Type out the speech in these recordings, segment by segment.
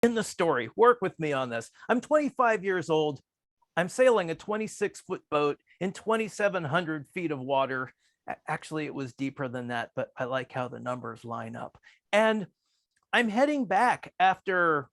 in the story. Work with me on this. I'm 25 years old. I'm sailing a 26-foot boat in 2,700 feet of water. Actually, it was deeper than that, but I like how the numbers line up. And I'm heading back after,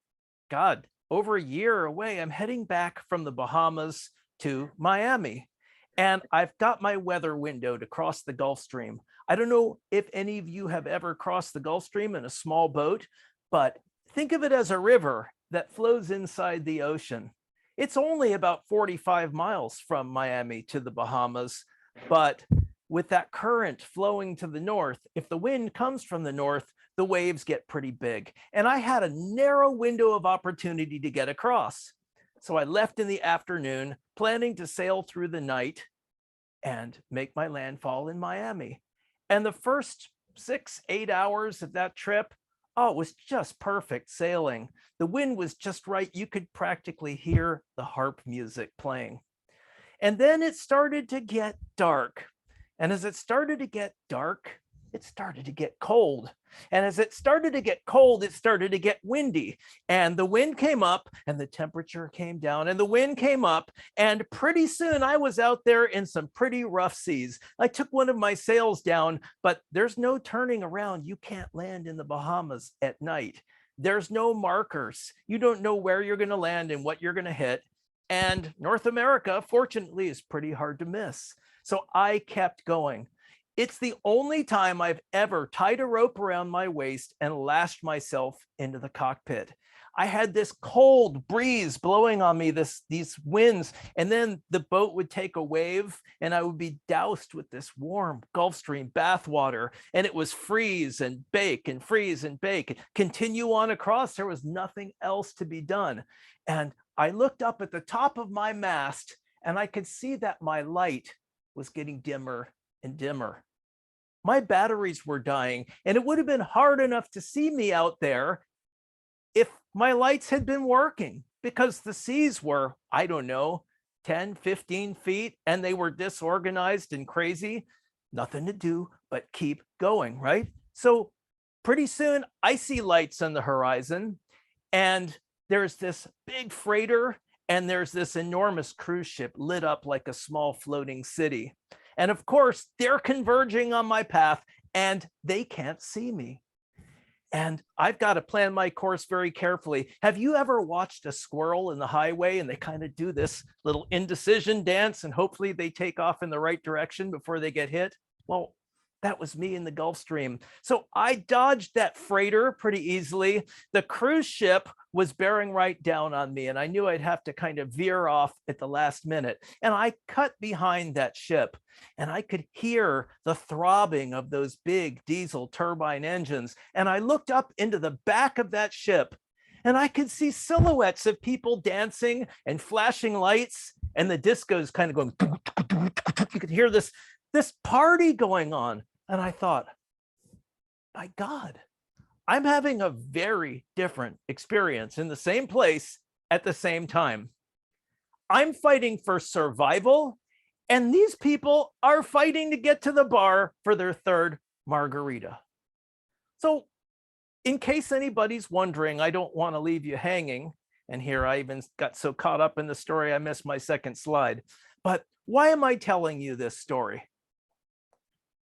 God, over a year away. I'm heading back from the Bahamas to Miami. And I've got my weather window to cross the Gulf Stream. I don't know if any of you have ever crossed the Gulf Stream in a small boat, but think of it as a river that flows inside the ocean. It's only about 45 miles from Miami to the Bahamas, but with that current flowing to the north, if the wind comes from the north, the waves get pretty big. And I had a narrow window of opportunity to get across. So I left in the afternoon, planning to sail through the night and make my landfall in Miami. And the first 6-8 hours of that trip, oh, it was just perfect sailing. The wind was just right. You could practically hear the harp music playing. And then it started to get dark. And as it started to get dark, it started to get cold. And as it started to get cold, it started to get windy. And the wind came up and the temperature came down and the wind came up. And pretty soon I was out there in some pretty rough seas. I took one of my sails down, but there's no turning around. You can't land in the Bahamas at night. There's no markers. You don't know where you're going to land and what you're going to hit. And North America, fortunately, is pretty hard to miss. So I kept going. It's the only time I've ever tied a rope around my waist and lashed myself into the cockpit. I had this cold breeze blowing on me, these winds, and then the boat would take a wave and I would be doused with this warm Gulf Stream bath water, and it was freeze and bake and freeze and bake. Continue on across, there was nothing else to be done. And I looked up at the top of my mast and I could see that my light was getting dimmer and dimmer. My batteries were dying, and it would have been hard enough to see me out there if my lights had been working, because the seas were, I don't know, 10, 15 feet, and they were disorganized and crazy. Nothing to do but keep going, right? So pretty soon I see lights on the horizon, and there's this big freighter, and there's this enormous cruise ship lit up like a small floating city. And of course, they're converging on my path and they can't see me. And I've got to plan my course very carefully. Have you ever watched a squirrel in the highway and they kind of do this little indecision dance and hopefully they take off in the right direction before they get hit? Well, that was me in the Gulf Stream. So I dodged that freighter pretty easily. The cruise ship was bearing right down on me, and I knew I'd have to kind of veer off at the last minute. And I cut behind that ship, and I could hear the throbbing of those big diesel turbine engines. And I looked up into the back of that ship, and I could see silhouettes of people dancing and flashing lights, and the disco's kind of going. You could hear this party going on. And I thought, my God, I'm having a very different experience in the same place at the same time. I'm fighting for survival, and these people are fighting to get to the bar for their third margarita. So in case anybody's wondering, I don't want to leave you hanging. And here I even got so caught up in the story, I missed my second slide. But why am I telling you this story?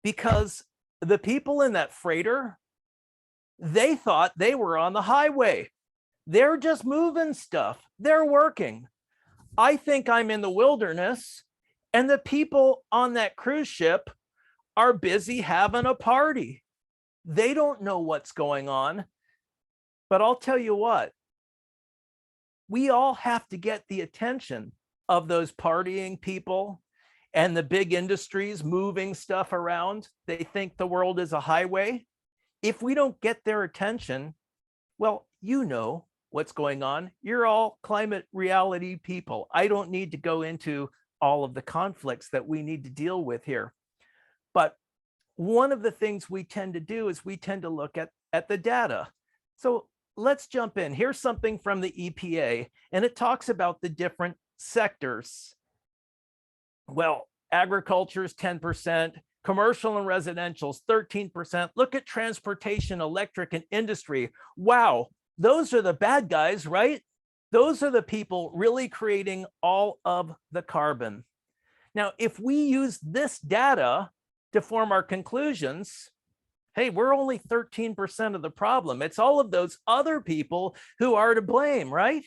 Because the people in that freighter, they thought they were on the highway. They're just moving stuff. They're working. I think I'm in the wilderness, and the people on that cruise ship are busy having a party. They don't know what's going on. But I'll tell you what, we all have to get the attention of those partying people and the big industries moving stuff around. They think the world is a highway. If we don't get their attention, well, you know what's going on. You're all climate reality people. I don't need to go into all of the conflicts that we need to deal with here. But one of the things we tend to do is we tend to look at the data. So let's jump in. Here's something from the EPA, and it talks about the different sectors. Well, agriculture is 10%, commercial and residential is 13%. Look at transportation, electric, and industry. Wow, those are the bad guys, right? Those are the people really creating all of the carbon. Now, if we use this data to form our conclusions, hey, we're only 13% of the problem. It's all of those other people who are to blame, right?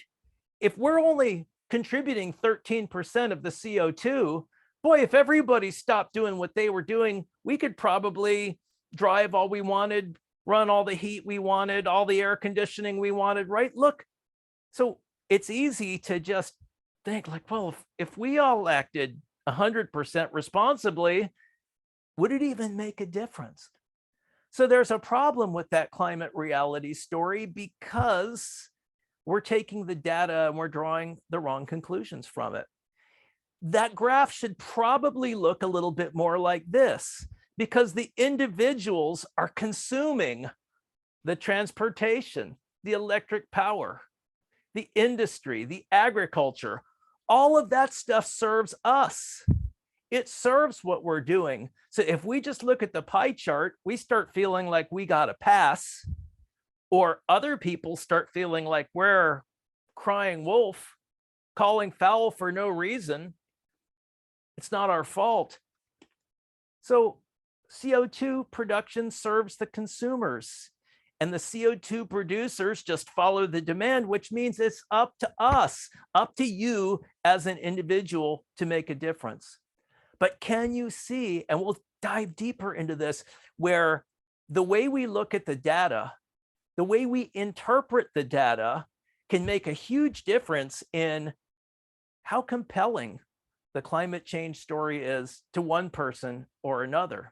If we're only contributing 13% of the CO2, boy, if everybody stopped doing what they were doing, we could probably drive all we wanted, run all the heat we wanted, all the air conditioning we wanted, right? Look, so it's easy to just think like, well, if we all acted 100% responsibly, would it even make a difference? So there's a problem with that climate reality story because we're taking the data and we're drawing the wrong conclusions from it. That graph should probably look a little bit more like this, because the individuals are consuming the transportation, the electric power, the industry, the agriculture. All of that stuff serves us. It serves what we're doing. So if we just look at the pie chart, we start feeling like we got a pass, or other people start feeling like we're crying wolf, calling foul for no reason. It's not our fault. So CO2 production serves the consumers, and the CO2 producers just follow the demand, which means it's up to us, up to you as an individual to make a difference. But can you see, and we'll dive deeper into this, where the way we look at the data, the way we interpret the data can make a huge difference in how compelling the climate change story is to one person or another.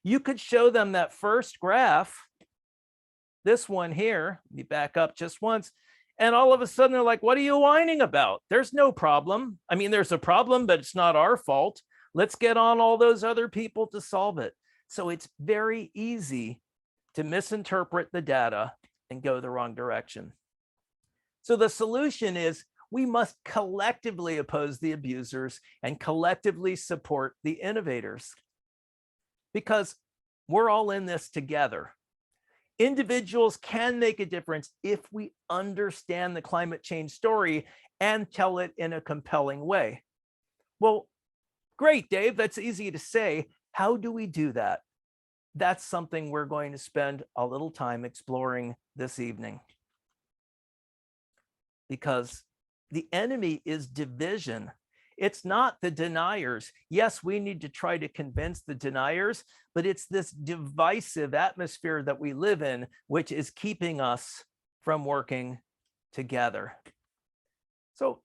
You could show them that first graph, this one here, let me back up just once, and all of a sudden they're like, what are you whining about? There's no problem. I mean, there's a problem, but it's not our fault. Let's get on all those other people to solve it. So it's very easy to misinterpret the data and go the wrong direction. So the solution is we must collectively oppose the abusers and collectively support the innovators, because we're all in this together. Individuals can make a difference if we understand the climate change story and tell it in a compelling way. Well, great, Dave, that's easy to say. How do we do that? That's something we're going to spend a little time exploring this evening. Because the enemy is division. It's not the deniers. Yes, we need to try to convince the deniers, but it's this divisive atmosphere that we live in, which is keeping us from working together. So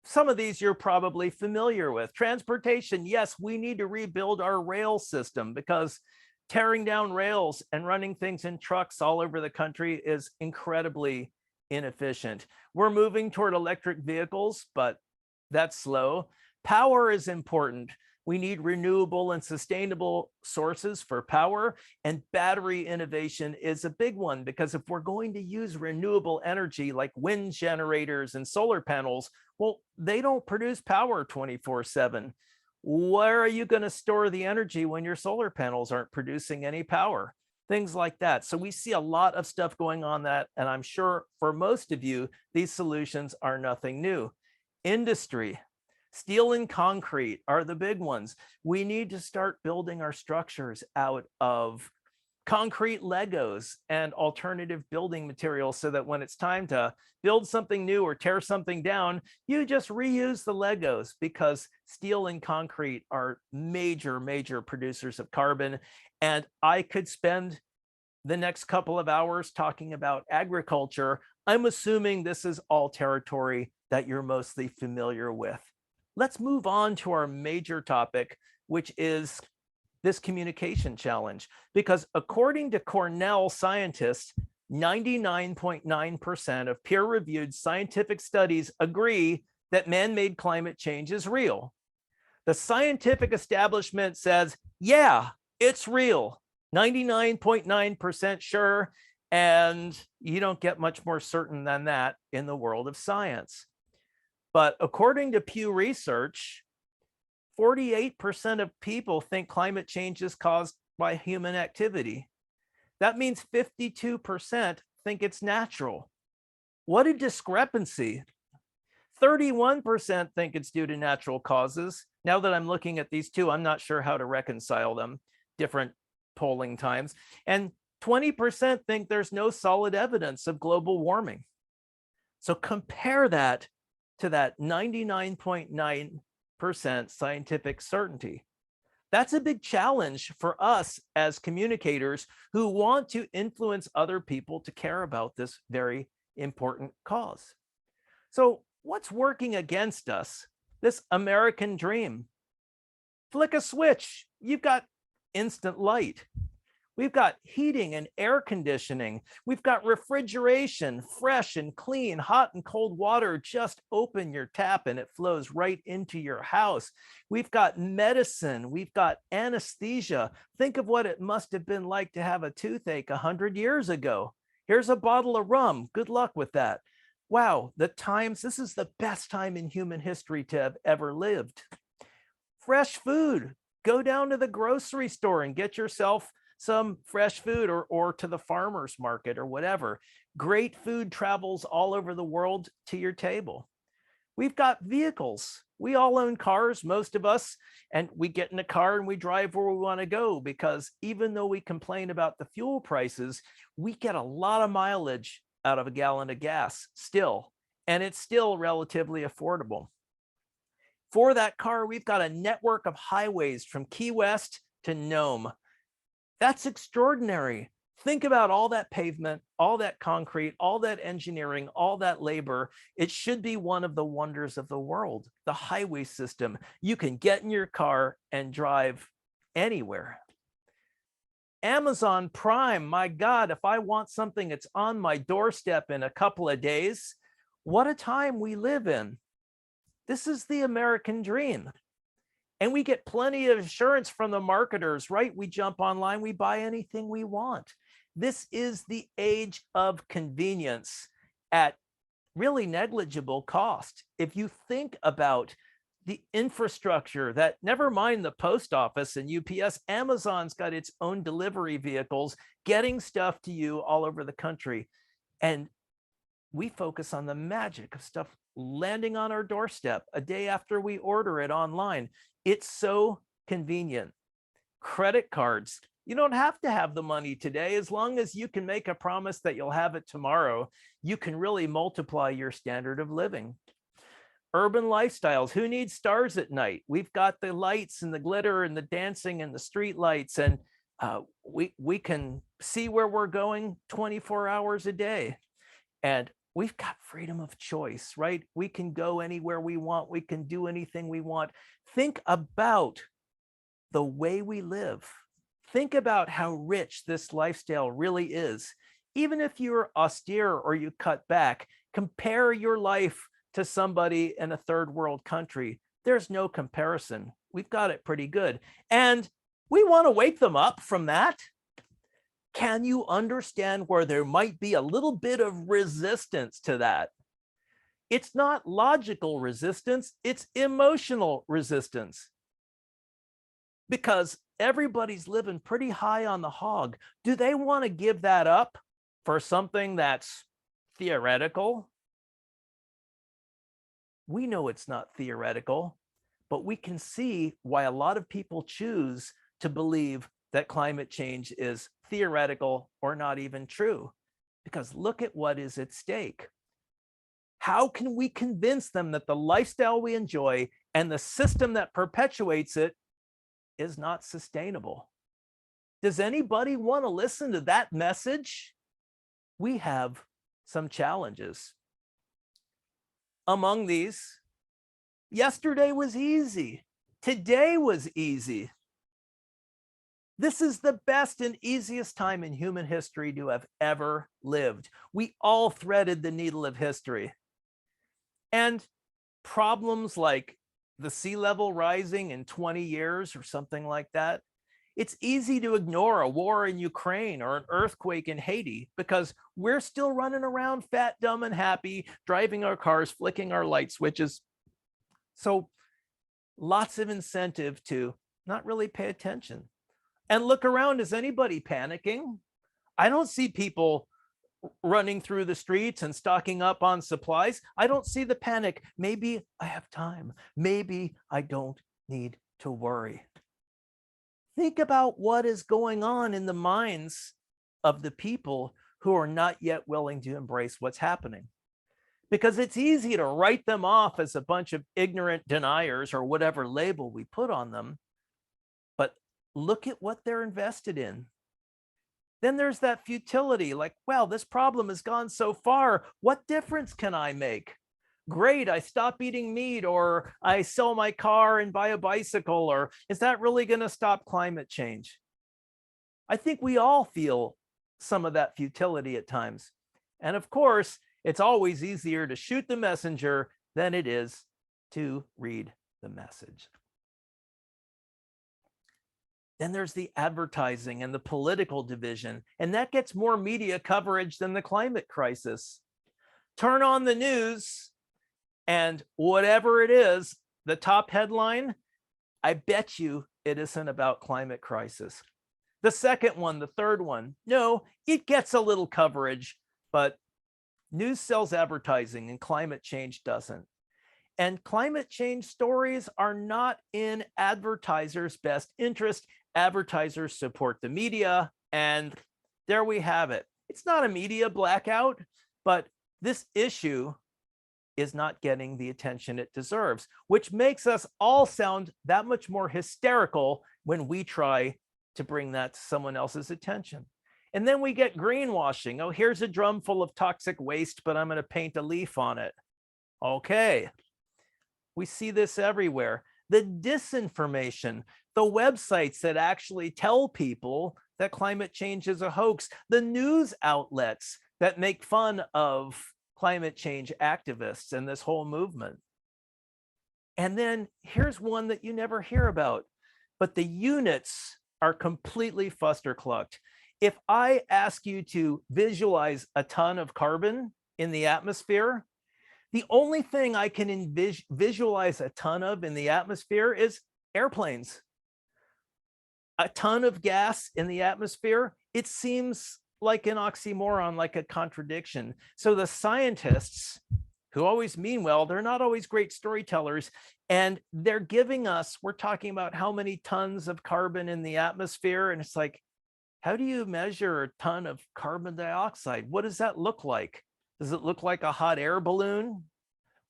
some of these you're probably familiar with. Transportation, yes, we need to rebuild our rail system, because tearing down rails and running things in trucks all over the country is incredibly inefficient. We're moving toward electric vehicles, but that's slow. Power is important. We need renewable and sustainable sources for power, and battery innovation is a big one, because if we're going to use renewable energy like wind generators and solar panels, well, they don't produce power 24/7. Where are you going to store the energy when your solar panels aren't producing any power? Things like that. So we see a lot of stuff going on that, and I'm sure for most of you, these solutions are nothing new. Industry, steel and concrete are the big ones. We need to start building our structures out of concrete Legos and alternative building materials, so that when it's time to build something new or tear something down, you just reuse the Legos, because steel and concrete are major producers of carbon. And I could spend the next couple of hours talking about agriculture. I'm assuming this is all territory that you're mostly familiar with. Let's move on to our major topic, which is this communication challenge, because according to Cornell scientists, 99.9% of peer-reviewed scientific studies agree that man-made climate change is real. The scientific establishment says, yeah, it's real, 99.9% sure, and you don't get much more certain than that in the world of science. But according to Pew Research, 48% of people think climate change is caused by human activity. That means 52% think it's natural. What a discrepancy. 31% think it's due to natural causes. Now that I'm looking at these two, I'm not sure how to reconcile them, different polling times. And 20% think there's no solid evidence of global warming. So compare that to that 99.9% scientific certainty. That's a big challenge for us as communicators who want to influence other people to care about this very important cause. So what's working against us? This American dream. Flick a switch, you've got instant light. We've got heating and air conditioning. We've got refrigeration, fresh and clean, hot and cold water. Just open your tap and it flows right into your house. We've got medicine. We've got anesthesia. Think of what it must have been like to have a toothache 100 years ago. Here's a bottle of rum. Good luck with that. Wow, this is the best time in human history to have ever lived. Fresh food. Go down to the grocery store and get yourself some fresh food, or to the farmer's market or whatever. Great food travels all over the world to your table. We've got vehicles. We all own cars, most of us, and we get in a car and we drive where we want to go, because even though we complain about the fuel prices, we get a lot of mileage out of a gallon of gas still, and it's still relatively affordable. For that car, we've got a network of highways from Key West to Nome. That's extraordinary. Think about all that pavement, all that concrete, all that engineering, all that labor. It should be one of the wonders of the world, the highway system. You can get in your car and drive anywhere. Amazon Prime, my God, if I want something that's on my doorstep in a couple of days, what a time we live in. This is the American dream. And we get plenty of assurance from the marketers, right? We jump online, we buy anything we want. This is the age of convenience at really negligible cost. If you think about the infrastructure that, never mind the post office and UPS, Amazon's got its own delivery vehicles getting stuff to you all over the country. And we focus on the magic of stuff landing on our doorstep a day after we order it online. It's so convenient. Credit cards. You don't have to have the money today. As long as you can make a promise that you'll have it tomorrow, you can really multiply your standard of living. Urban lifestyles. Who needs stars at night? We've got the lights and the glitter and the dancing and the street lights, and we can see where we're going 24 hours a day. And we've got freedom of choice, right? We can go anywhere we want. We can do anything we want. Think about the way we live. Think about how rich this lifestyle really is. Even if you're austere or you cut back, compare your life to somebody in a third world country. There's no comparison. We've got it pretty good. And we want to wake them up from that. Can you understand where there might be a little bit of resistance to that? It's not logical resistance, it's emotional resistance. Because everybody's living pretty high on the hog. Do they want to give that up for something that's theoretical? We know it's not theoretical, but we can see why a lot of people choose to believe that climate change is theoretical or not even true. Because look at what is at stake. How can we convince them that the lifestyle we enjoy and the system that perpetuates it is not sustainable? Does anybody want to listen to that message? We have some challenges. Among these, yesterday was easy. Today was easy. This is the best and easiest time in human history to have ever lived. We all threaded the needle of history. And problems like the sea level rising in 20 years or something like that, it's easy to ignore a war in Ukraine or an earthquake in Haiti because we're still running around fat, dumb, and happy, driving our cars, flicking our light switches. So lots of incentive to not really pay attention. And look around, is anybody panicking? I don't see people running through the streets and stocking up on supplies. I don't see the panic. Maybe I have time. Maybe I don't need to worry. Think about what is going on in the minds of the people who are not yet willing to embrace what's happening. Because it's easy to write them off as a bunch of ignorant deniers or whatever label we put on them. But look at what they're invested in. Then there's that futility, like, well, this problem has gone so far. What difference can I make? Great, I stop eating meat, or I sell my car and buy a bicycle, or is that really going to stop climate change? I think we all feel some of that futility at times. And of course, it's always easier to shoot the messenger than it is to read the message. Then there's the advertising and the political division, and that gets more media coverage than the climate crisis. Turn on the news, and whatever it is, the top headline, I bet you it isn't about climate crisis. The second one, the third one, no, it gets a little coverage, but news sells advertising and climate change doesn't. And climate change stories are not in advertisers' best interest. Advertisers support the media, and there we have it. It's not a media blackout, but this issue is not getting the attention it deserves, which makes us all sound that much more hysterical when we try to bring that to someone else's attention. And then we get greenwashing. Oh, here's a drum full of toxic waste, but I'm going to paint a leaf on it. Okay. We see this everywhere. The disinformation, the websites that actually tell people that climate change is a hoax, the news outlets that make fun of climate change activists and this whole movement. And then here's one that you never hear about, but the units are completely fusterclucked. If I ask you to visualize a ton of carbon in the atmosphere, the only thing I can visualize a ton of in the atmosphere is airplanes. A ton of gas in the atmosphere, it seems like an oxymoron, like a contradiction. So the scientists, who always mean well, they're not always great storytellers, and they're giving us, we're talking about how many tons of carbon in the atmosphere, and it's like, how do you measure a ton of carbon dioxide? What does that look like? Does it look like a hot air balloon?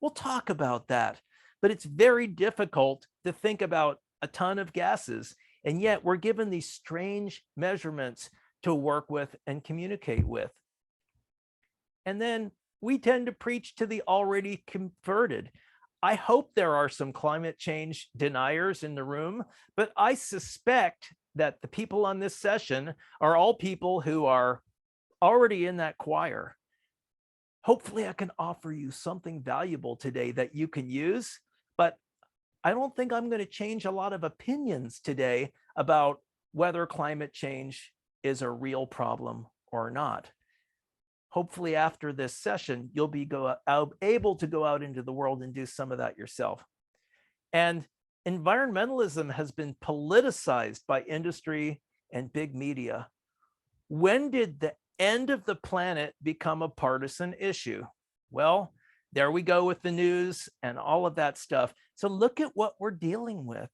We'll talk about that, but it's very difficult to think about a ton of gases, and yet we're given these strange measurements to work with and communicate with. And then we tend to preach to the already converted. I hope there are some climate change deniers in the room, but I suspect that the people on this session are all people who are already in that choir. Hopefully I can offer you something valuable today that you can use, but I don't think I'm going to change a lot of opinions today about whether climate change is a real problem or not. Hopefully after this session, you'll be able to go out into the world and do some of that yourself. And environmentalism has been politicized by industry and big media. When did the end of the planet become a partisan issue? Well, there we go with the news and all of that stuff. So look at what we're dealing with.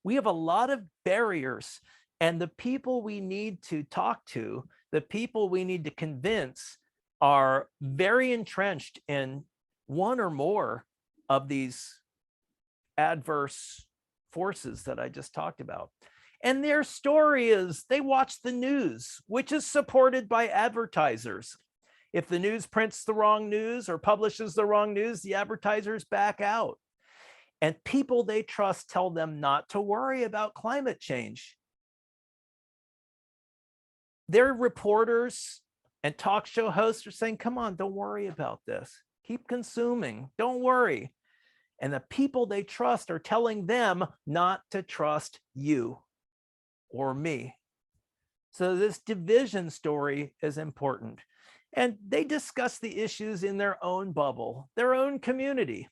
We have a lot of barriers, and the people we need to talk to, the people we need to convince, are very entrenched in one or more of these adverse forces that I just talked about. And their story is they watch the news, which is supported by advertisers. If the news prints the wrong news or publishes the wrong news, the advertisers back out. And people they trust tell them not to worry about climate change. Their reporters and talk show hosts are saying, come on, don't worry about this. Keep consuming, don't worry. And the people they trust are telling them not to trust you or me. So this division story is important. And they discuss the issues in their own bubble, their own community.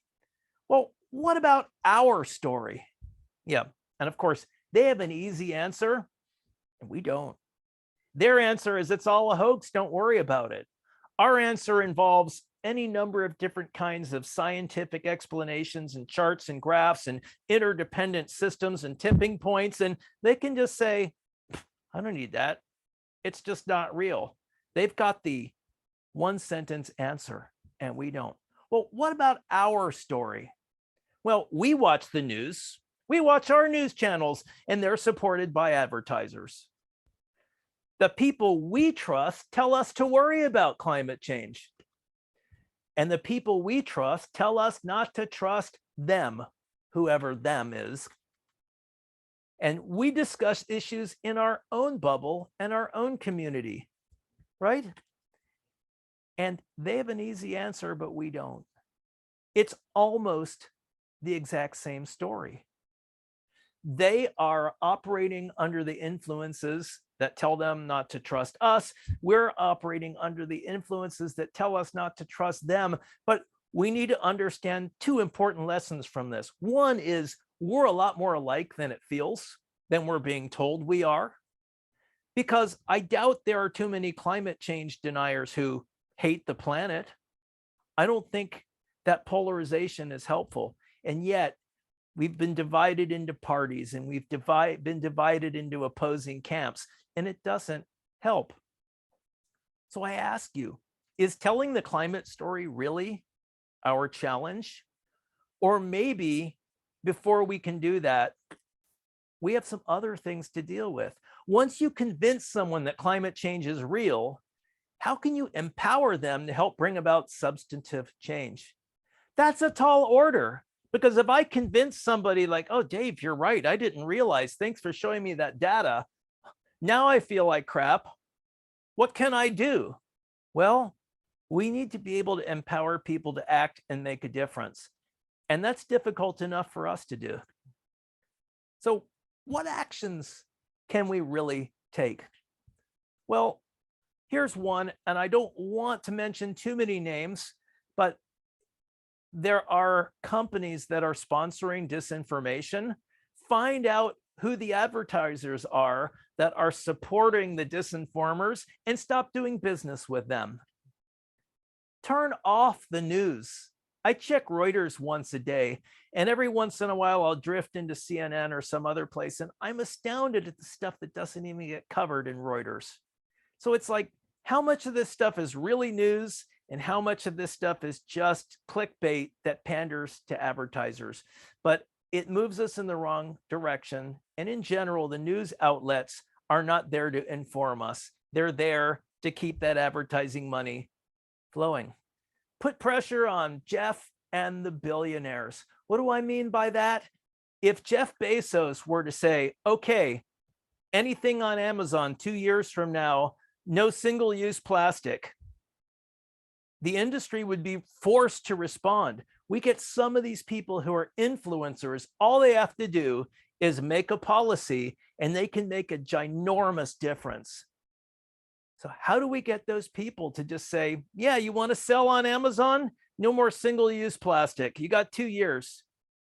Well, what about our story? Yeah, and of course, they have an easy answer, and we don't. Their answer is it's all a hoax, don't worry about it. Our answer involves any number of different kinds of scientific explanations and charts and graphs and interdependent systems and tipping points. And they can just say, I don't need that. It's just not real. They've got the one sentence answer and we don't. Well, what about our story? Well, we watch the news. We watch our news channels and they're supported by advertisers. The people we trust tell us to worry about climate change. And the people we trust tell us not to trust them, whoever them is. And we discuss issues in our own bubble and our own community, right? And they have an easy answer, but we don't. It's almost the exact same story. They are operating under the influences that tell them not to trust us. We're operating under the influences that tell us not to trust them. But we need to understand two important lessons from this. One is we're a lot more alike than it feels, than we're being told we are. Because I doubt there are too many climate change deniers who hate the planet. I don't think that polarization is helpful. And yet, we've been divided into parties and we've been divided into opposing camps, and it doesn't help. So I ask you, is telling the climate story really our challenge? Or maybe before we can do that, we have some other things to deal with. Once you convince someone that climate change is real, how can you empower them to help bring about substantive change? That's a tall order. Because if I convince somebody like, oh, Dave, you're right, I didn't realize, thanks for showing me that data. Now I feel like crap. What can I do? Well, we need to be able to empower people to act and make a difference. And that's difficult enough for us to do. So what actions can we really take? Well, here's one, and I don't want to mention too many names, but there are companies that are sponsoring disinformation. Find out who the advertisers are that are supporting the disinformers and stop doing business with them. Turn off the news. I check Reuters once a day, and every once in a while I'll drift into CNN or some other place, and I'm astounded at the stuff that doesn't even get covered in Reuters. So it's like, how much of this stuff is really news and how much of this stuff is just clickbait that panders to advertisers? But it moves us in the wrong direction. And in general, the news outlets are not there to inform us. They're there to keep that advertising money flowing. Put pressure on Jeff and the billionaires. What do I mean by that? If Jeff Bezos were to say, okay, anything on Amazon 2 years from now, no single-use plastic, the industry would be forced to respond. We get some of these people who are influencers. All they have to do is make a policy and they can make a ginormous difference. So how do we get those people to just say, yeah, you want to sell on Amazon? No more single-use plastic. You got 2 years.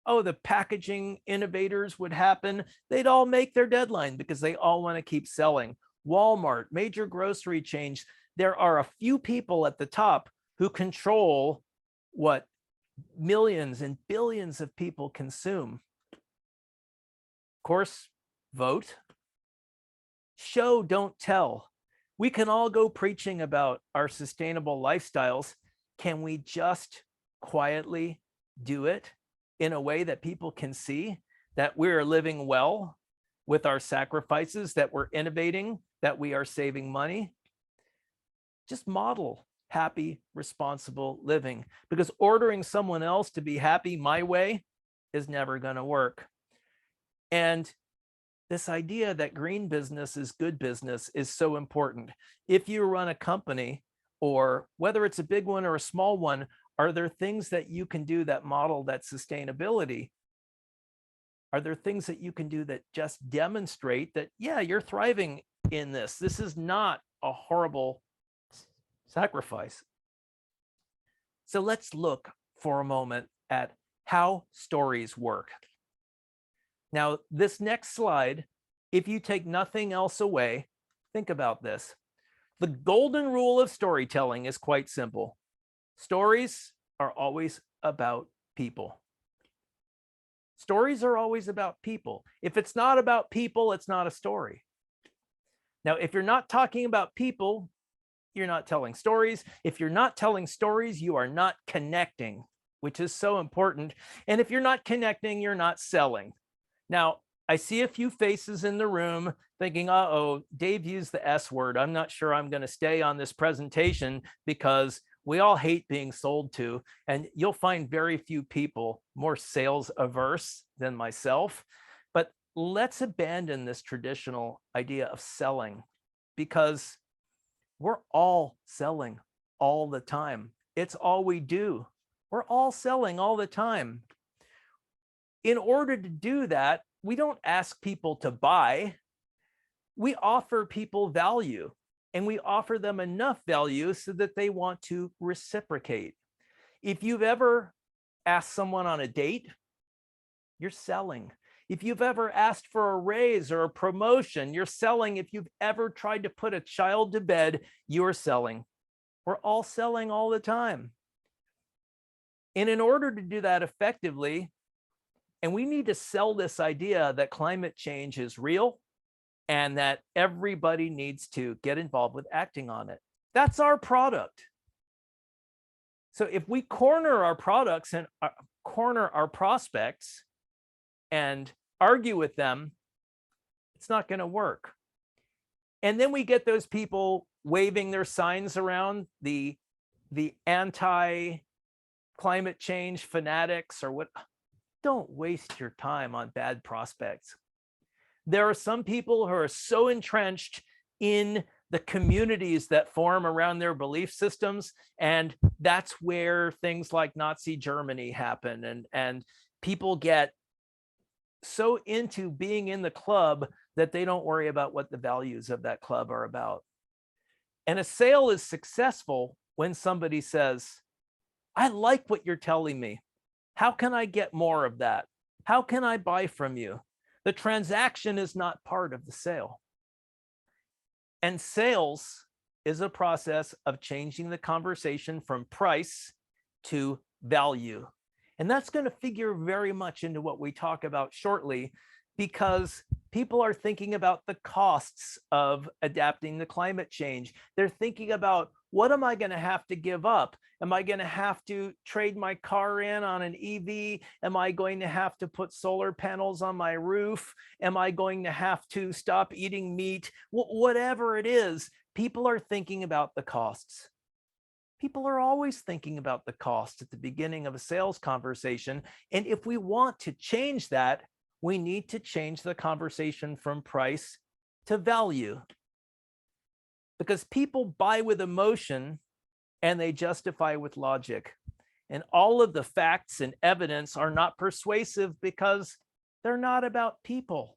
Oh, the packaging innovators would happen. They'd all make their deadline because they all want to keep selling. Walmart, major grocery chains, there are a few people at the top who control what millions and billions of people consume. Of course, vote. Show, don't tell. We can all go preaching about our sustainable lifestyles. Can we just quietly do it in a way that people can see that we're living well with our sacrifices, that we're innovating, that we are saving money? Just model happy, responsible living, because ordering someone else to be happy my way is never going to work. And this idea that green business is good business is so important. If you run a company, or whether it's a big one or a small one, are there things that you can do that model that sustainability? Are there things that you can do that just demonstrate that, yeah, you're thriving in this? This is not a horrible sacrifice. So let's look for a moment at how stories work. Now, this next slide, if you take nothing else away, think about this. The golden rule of storytelling is quite simple. Stories are always about people. Stories are always about people. If it's not about people, it's not a story. Now, if you're not talking about people, you're not telling stories. If you're not telling stories, you are not connecting, which is so important. And if you're not connecting, you're not selling. Now, I see a few faces in the room thinking, uh-oh, Dave used the S word. I'm not sure I'm going to stay on this presentation because we all hate being sold to. And you'll find very few people more sales averse than myself. But let's abandon this traditional idea of selling, because we're all selling all the time. It's all we do. We're all selling all the time. In order to do that, we don't ask people to buy. We offer people value, and we offer them enough value so that they want to reciprocate. If you've ever asked someone on a date, you're selling. If you've ever asked for a raise or a promotion, you're selling. If you've ever tried to put a child to bed, you're selling. We're all selling all the time. And in order to do that effectively, and we need to sell this idea that climate change is real and that everybody needs to get involved with acting on it. That's our product. So if we corner our products and corner our prospects and argue with them, it's not going to work. And then we get those people waving their signs around, the anti-climate change fanatics or what. Don't waste your time on bad prospects. There are some people who are so entrenched in the communities that form around their belief systems, and that's where things like Nazi Germany happen, and people get so into being in the club that they don't worry about what the values of that club are about. And a sale is successful when somebody says, I like what you're telling me. How can I get more of that? How can I buy from you? The transaction is not part of the sale. And sales is a process of changing the conversation from price to value. And that's going to figure very much into what we talk about shortly, because people are thinking about the costs of adapting to climate change. They're thinking about, what am I going to have to give up? Am I going to have to trade my car in on an EV? Am I going to have to put solar panels on my roof? Am I going to have to stop eating meat? Whatever it is, people are thinking about the costs. People are always thinking about the cost at the beginning of a sales conversation. And if we want to change that, we need to change the conversation from price to value. Because people buy with emotion and they justify with logic. And all of the facts and evidence are not persuasive because they're not about people.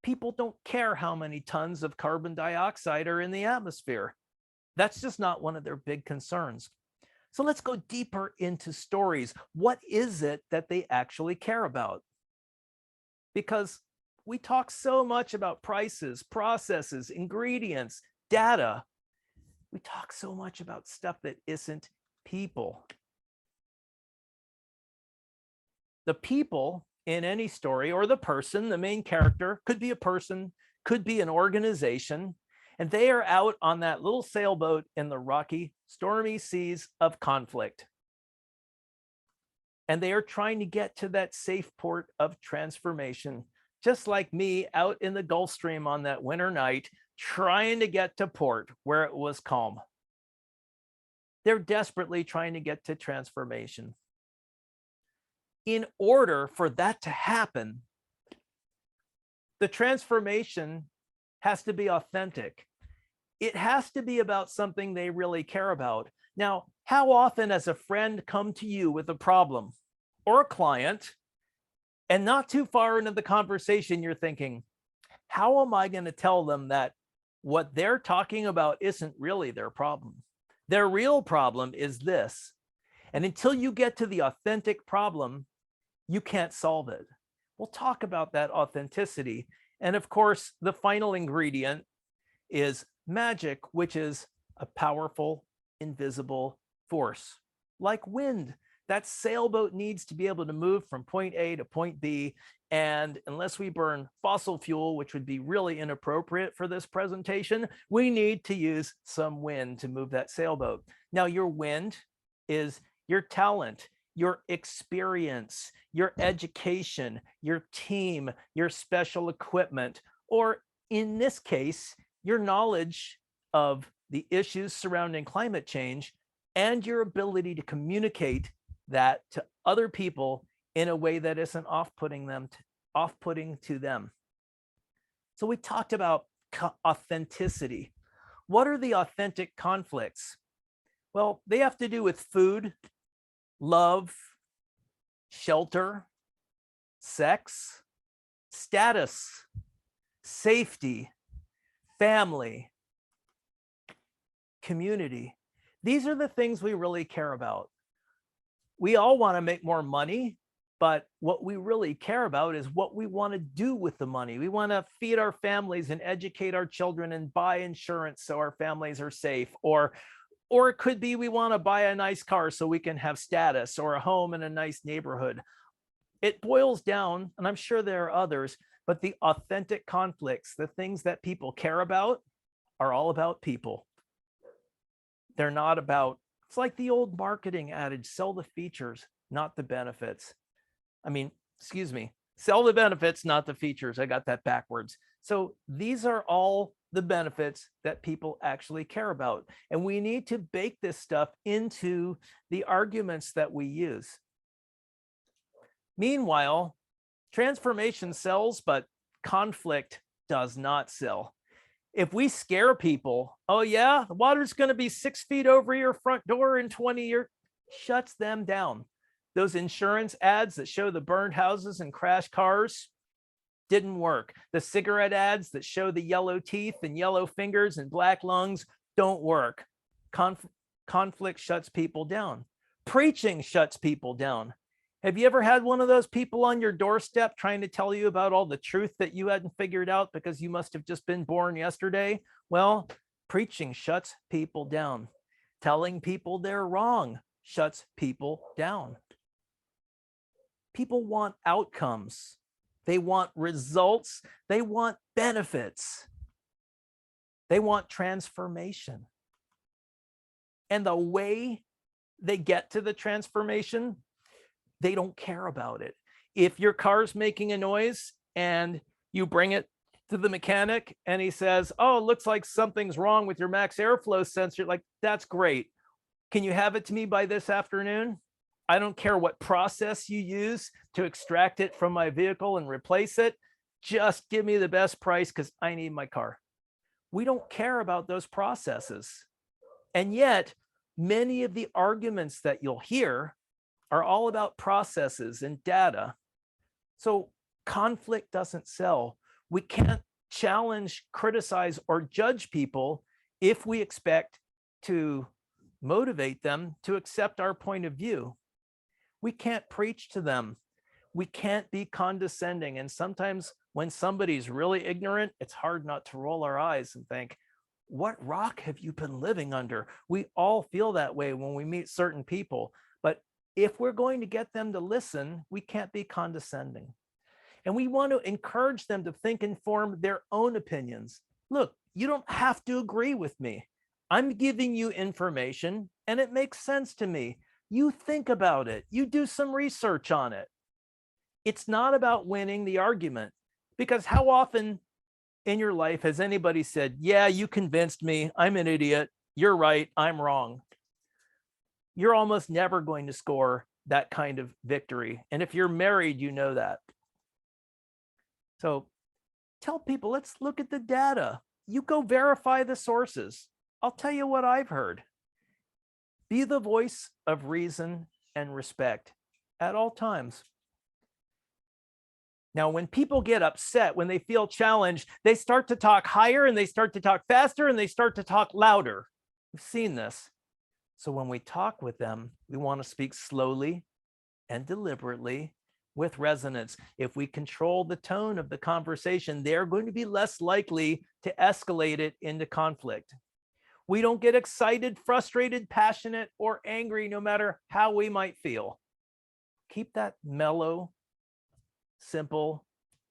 People don't care how many tons of carbon dioxide are in the atmosphere. That's just not one of their big concerns. So let's go deeper into stories. What is it that they actually care about? Because we talk so much about prices, processes, ingredients, data. We talk so much about stuff that isn't people. The people in any story, or the person, the main character, could be a person, could be an organization, and they are out on that little sailboat in the rocky, stormy seas of conflict. And they are trying to get to that safe port of transformation, just like me out in the Gulf Stream on that winter night, trying to get to port where it was calm. They're desperately trying to get to transformation. In order for that to happen, the transformation has to be authentic. It has to be about something they really care about. Now, how often has a friend come to you with a problem or a client, and not too far into the conversation, you're thinking, how am I going to tell them that what they're talking about isn't really their problem? Their real problem is this. And until you get to the authentic problem, you can't solve it. We'll talk about that authenticity. And of course, the final ingredient is magic, which is a powerful, invisible force, like wind. That sailboat needs to be able to move from point A to point B. And unless we burn fossil fuel, which would be really inappropriate for this presentation, we need to use some wind to move that sailboat. Now, your wind is your talent, your experience, your education, your team, your special equipment, or in this case, your knowledge of the issues surrounding climate change and your ability to communicate that to other people in a way that isn't off-putting to them. So we talked about authenticity. What are the authentic conflicts? Well, they have to do with food, love, shelter, sex, status, safety, family, community. These are the things we really care about. We all want to make more money, but what we really care about is what we want to do with the money. We want to feed our families and educate our children and buy insurance so our families are safe. Or it could be we want to buy a nice car so we can have status, or a home in a nice neighborhood. It boils down, and I'm sure there are others, but the authentic conflicts, the things that people care about, are all about people. They're not about, it's like the old marketing adage, sell the features, not the benefits. I mean, excuse me, sell the benefits, not the features. I got that backwards. So these are all the benefits that people actually care about. And we need to bake this stuff into the arguments that we use. Meanwhile, transformation sells, but conflict does not sell. If we scare people, oh yeah, the water's going to be 6 feet over your front door in 20 years, shuts them down. Those insurance ads that show the burned houses and crashed cars didn't work. The cigarette ads that show the yellow teeth and yellow fingers and black lungs don't work. Conflict shuts people down. Preaching shuts people down. Have you ever had one of those people on your doorstep trying to tell you about all the truth that you hadn't figured out because you must have just been born yesterday? Well, preaching shuts people down. Telling people they're wrong shuts people down. People want outcomes. They want results. They want benefits. They want transformation. And the way they get to the transformation, they don't care about it. If your car's making a noise and you bring it to the mechanic and he says, oh, it looks like something's wrong with your max airflow sensor, like, that's great. Can you have it to me by this afternoon? I don't care what process you use to extract it from my vehicle and replace it. Just give me the best price because I need my car. We don't care about those processes. And yet, many of the arguments that you'll hear are all about processes and data. So conflict doesn't sell. We can't challenge, criticize, or judge people if we expect to motivate them to accept our point of view. We can't preach to them. We can't be condescending. And sometimes when somebody's really ignorant, it's hard not to roll our eyes and think, what rock have you been living under? We all feel that way when we meet certain people. But if we're going to get them to listen, we can't be condescending. And we want to encourage them to think and form their own opinions. Look, you don't have to agree with me. I'm giving you information and it makes sense to me. You think about it. You do some research on it. It's not about winning the argument, because how often in your life has anybody said, yeah, you convinced me, I'm an idiot, you're right, I'm wrong? You're almost never going to score that kind of victory. And if you're married, you know that. So tell people, let's look at the data. You go verify the sources. I'll tell you what I've heard. Be the voice of reason and respect at all times. Now, when people get upset, when they feel challenged, they start to talk higher and they start to talk faster and they start to talk louder. We've seen this. So when we talk with them, we want to speak slowly and deliberately. with resonance. If we control the tone of the conversation, they're going to be less likely to escalate it into conflict. We don't get excited, frustrated, passionate, or angry, no matter how we might feel. Keep that mellow, simple,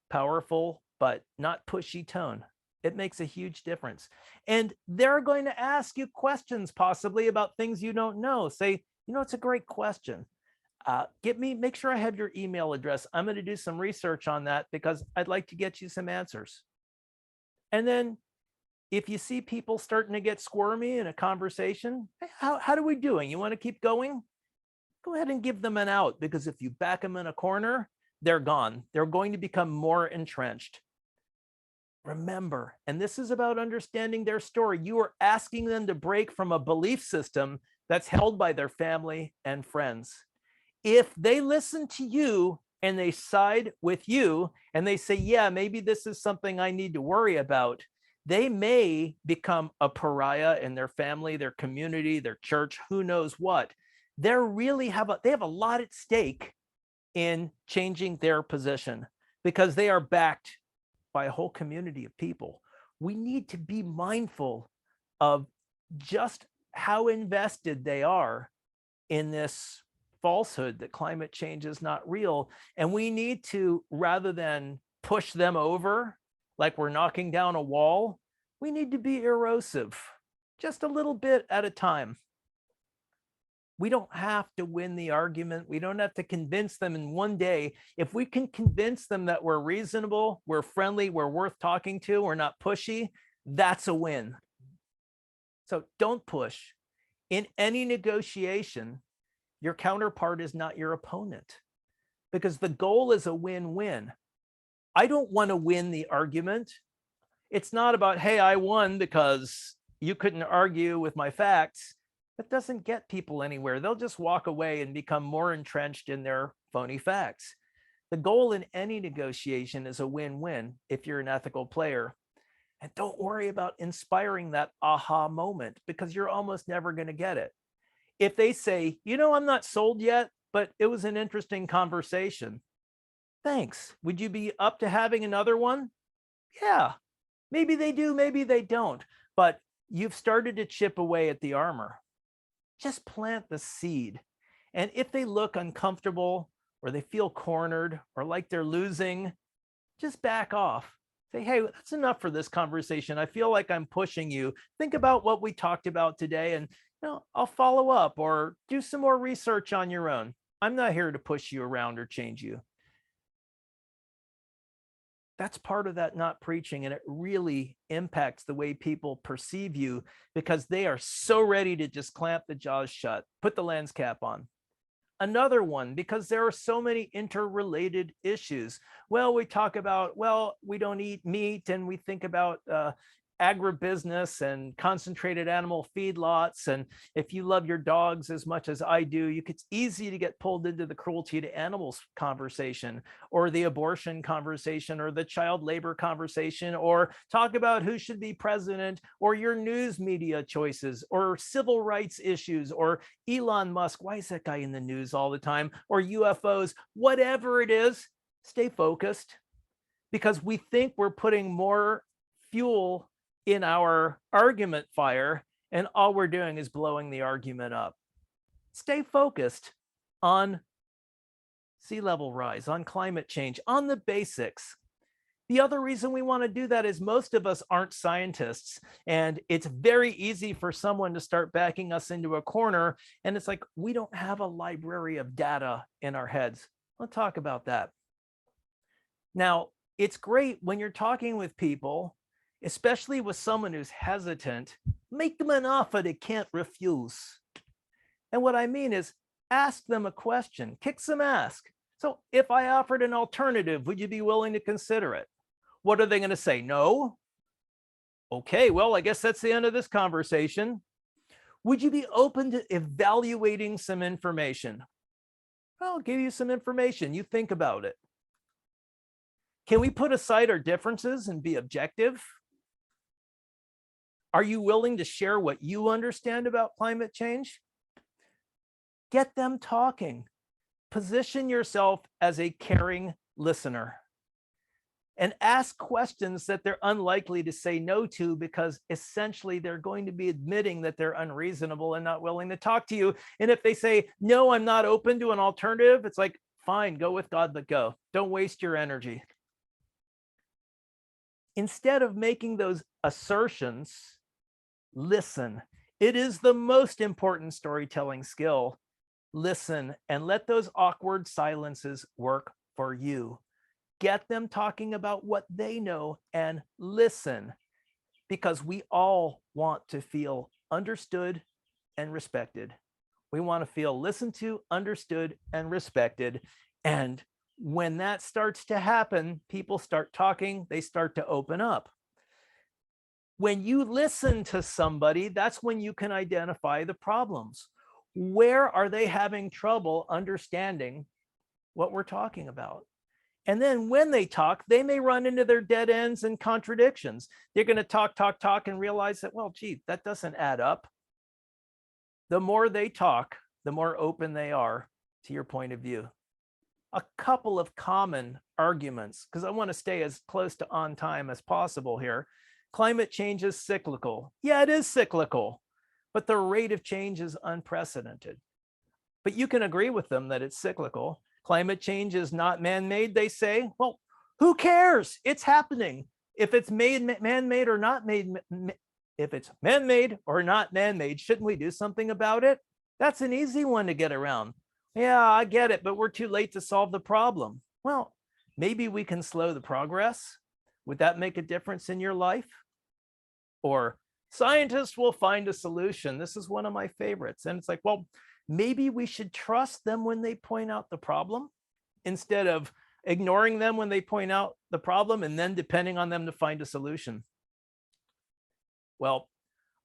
powerful, but not pushy tone. It makes a huge difference. And they're going to ask you questions possibly about things you don't know. Say, it's a great question. Make sure I have your email address. I'm going to do some research on that because I'd like to get you some answers. And then if you see people starting to get squirmy in a conversation, hey, how are we doing? You want to keep going? Go ahead and give them an out, because if you back them in a corner, they're gone. They're going to become more entrenched. Remember, and this is about understanding their story, you are asking them to break from a belief system that's held by their family and friends. If they listen to you and they side with you and they say, yeah, maybe this is something I need to worry about, they may become a pariah in their family, their community, their church, who knows what. They have a lot at stake in changing their position because they are backed by a whole community of people. We need to be mindful of just how invested they are in this falsehood that climate change is not real. And we need to, rather than push them over like we're knocking down a wall, we need to be erosive, just a little bit at a time. We don't have to win the argument. We don't have to convince them in one day. If we can convince them that we're reasonable, we're friendly, we're worth talking to, we're not pushy, that's a win. So don't push. In any negotiation, your counterpart is not your opponent, because the goal is a win-win. I don't want to win the argument. It's not about, hey, I won because you couldn't argue with my facts. That doesn't get people anywhere. They'll just walk away and become more entrenched in their phony facts. The goal in any negotiation is a win-win if you're an ethical player. And don't worry about inspiring that aha moment, because you're almost never going to get it. If they say, I'm not sold yet, but it was an interesting conversation. Thanks. Would you be up to having another one? Yeah, maybe they do, maybe they don't. But you've started to chip away at the armor. Just plant the seed. And if they look uncomfortable or they feel cornered or like they're losing, just back off. Say, hey, that's enough for this conversation. I feel like I'm pushing you. Think about what we talked about today, and I'll follow up or do some more research on your own. I'm not here to push you around or change you. That's part of that not preaching, and it really impacts the way people perceive you, because they are so ready to just clamp the jaws shut, put the lens cap on. Another one, because there are so many interrelated issues. Well, we talk about, we don't eat meat, and we think about agribusiness and concentrated animal feedlots. And if you love your dogs as much as I do, it's easy to get pulled into the cruelty to animals conversation, or the abortion conversation, or the child labor conversation, or talk about who should be president, or your news media choices, or civil rights issues, or Elon Musk. Why is that guy in the news all the time? Or UFOs, whatever it is, stay focused, because we think we're putting more fuel in our argument fire, and all we're doing is blowing the argument up. Stay focused on sea level rise, on climate change, on the basics. The other reason we want to do that is most of us aren't scientists, and it's very easy for someone to start backing us into a corner, and it's like we don't have a library of data in our heads. Let's talk about that. Now, it's great when you're talking with people, especially with someone who's hesitant, make them an offer they can't refuse. And what I mean is ask them a question, kick some ass. So if I offered an alternative, would you be willing to consider it? What are they going to say? No? Okay, well, I guess that's the end of this conversation. Would you be open to evaluating some information? I'll give you some information. You think about it. Can we put aside our differences and be objective? Are you willing to share what you understand about climate change? Get them talking. Position yourself as a caring listener and ask questions that they're unlikely to say no to, because essentially they're going to be admitting that they're unreasonable and not willing to talk to you. And if they say, no, I'm not open to an alternative, it's like, fine, go with God, but go. Don't waste your energy. Instead of making those assertions, listen. It is the most important storytelling skill. Listen and let those awkward silences work for you. Get them talking about what they know and listen, because we all want to feel understood and respected. We want to feel listened to, understood, and respected. And when that starts to happen, people start talking, they start to open up. When you listen to somebody, that's when you can identify the problems. Where are they having trouble understanding what we're talking about? And then when they talk, they may run into their dead ends and contradictions. They're going to talk, and realize that, well, gee, that doesn't add up. The more they talk, the more open they are to your point of view. A couple of common arguments, because I want to stay as close to on time as possible here. Climate change is cyclical. Yeah, it is cyclical, but the rate of change is unprecedented. But you can agree with them that it's cyclical. Climate change is not man-made, they say. Well, who cares? It's happening. If it's man-made or not made, if it's man-made or not man-made, shouldn't we do something about it? That's an easy one to get around. Yeah, I get it, but we're too late to solve the problem. Well, maybe we can slow the progress. Would that make a difference in your life? Or scientists will find a solution. This is one of my favorites. And it's like, well, maybe we should trust them when they point out the problem instead of ignoring them when they point out the problem and then depending on them to find a solution. Well,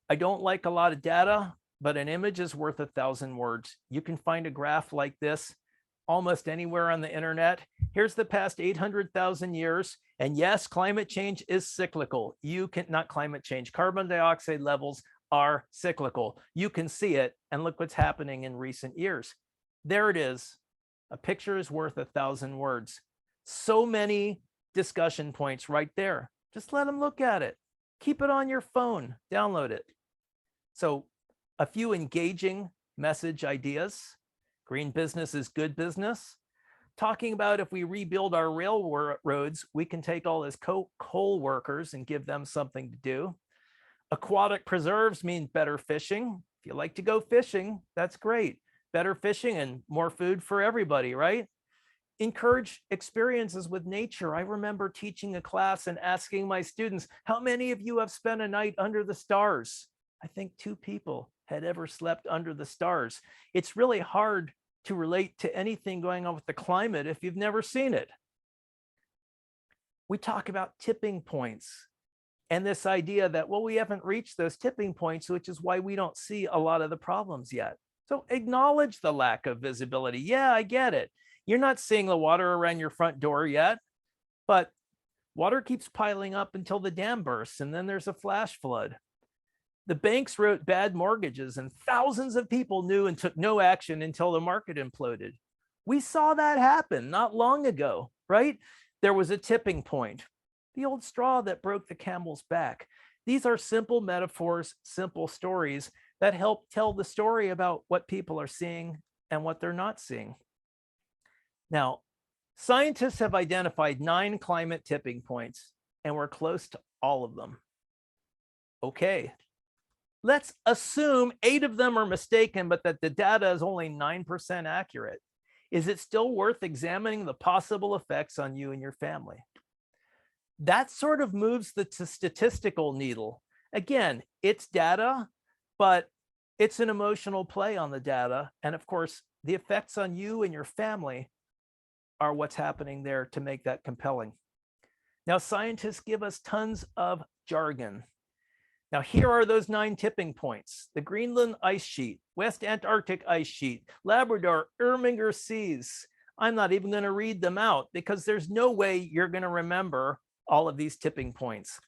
I don't like a lot of data, but an image is worth 1,000 words. You can find a graph like this almost anywhere on the internet. Here's the past 800,000 years. And yes, climate change is cyclical. You can, not climate change, carbon dioxide levels are cyclical. You can see it, and look what's happening in recent years. There it is. A picture is worth 1,000 words. So many discussion points right there. Just let them look at it. Keep it on your phone, download it. So a few engaging message ideas. Green business is good business. Talking about if we rebuild our railroads, we can take all those coal workers and give them something to do. Aquatic preserves mean better fishing. If you like to go fishing, that's great. Better fishing and more food for everybody, right? Encourage experiences with nature. I remember teaching a class and asking my students, how many of you have spent a night under the stars? I think 2 people had ever slept under the stars. It's really hard to relate to anything going on with the climate if you've never seen it. We talk about tipping points and this idea that, well, we haven't reached those tipping points, which is why we don't see a lot of the problems yet. So acknowledge the lack of visibility. Yeah, I get it. You're not seeing the water around your front door yet, but water keeps piling up until the dam bursts, and then there's a flash flood. The banks wrote bad mortgages, and thousands of people knew and took no action until the market imploded. We saw that happen not long ago, right? There was a tipping point. The old straw that broke the camel's back. These are simple metaphors, simple stories that help tell the story about what people are seeing and what they're not seeing. Now, scientists have identified 9 climate tipping points, and we're close to all of them. Okay, let's assume 8 of them are mistaken, but that the data is only 9% accurate. Is it still worth examining the possible effects on you and your family? That sort of moves the statistical needle. Again, it's data, but it's an emotional play on the data. And of course, the effects on you and your family are what's happening there to make that compelling. Now, scientists give us tons of jargon. Now, here are those 9 tipping points: the Greenland ice sheet, West Antarctic ice sheet, Labrador, Irminger seas. I'm not even going to read them out because there's no way you're going to remember all of these tipping points.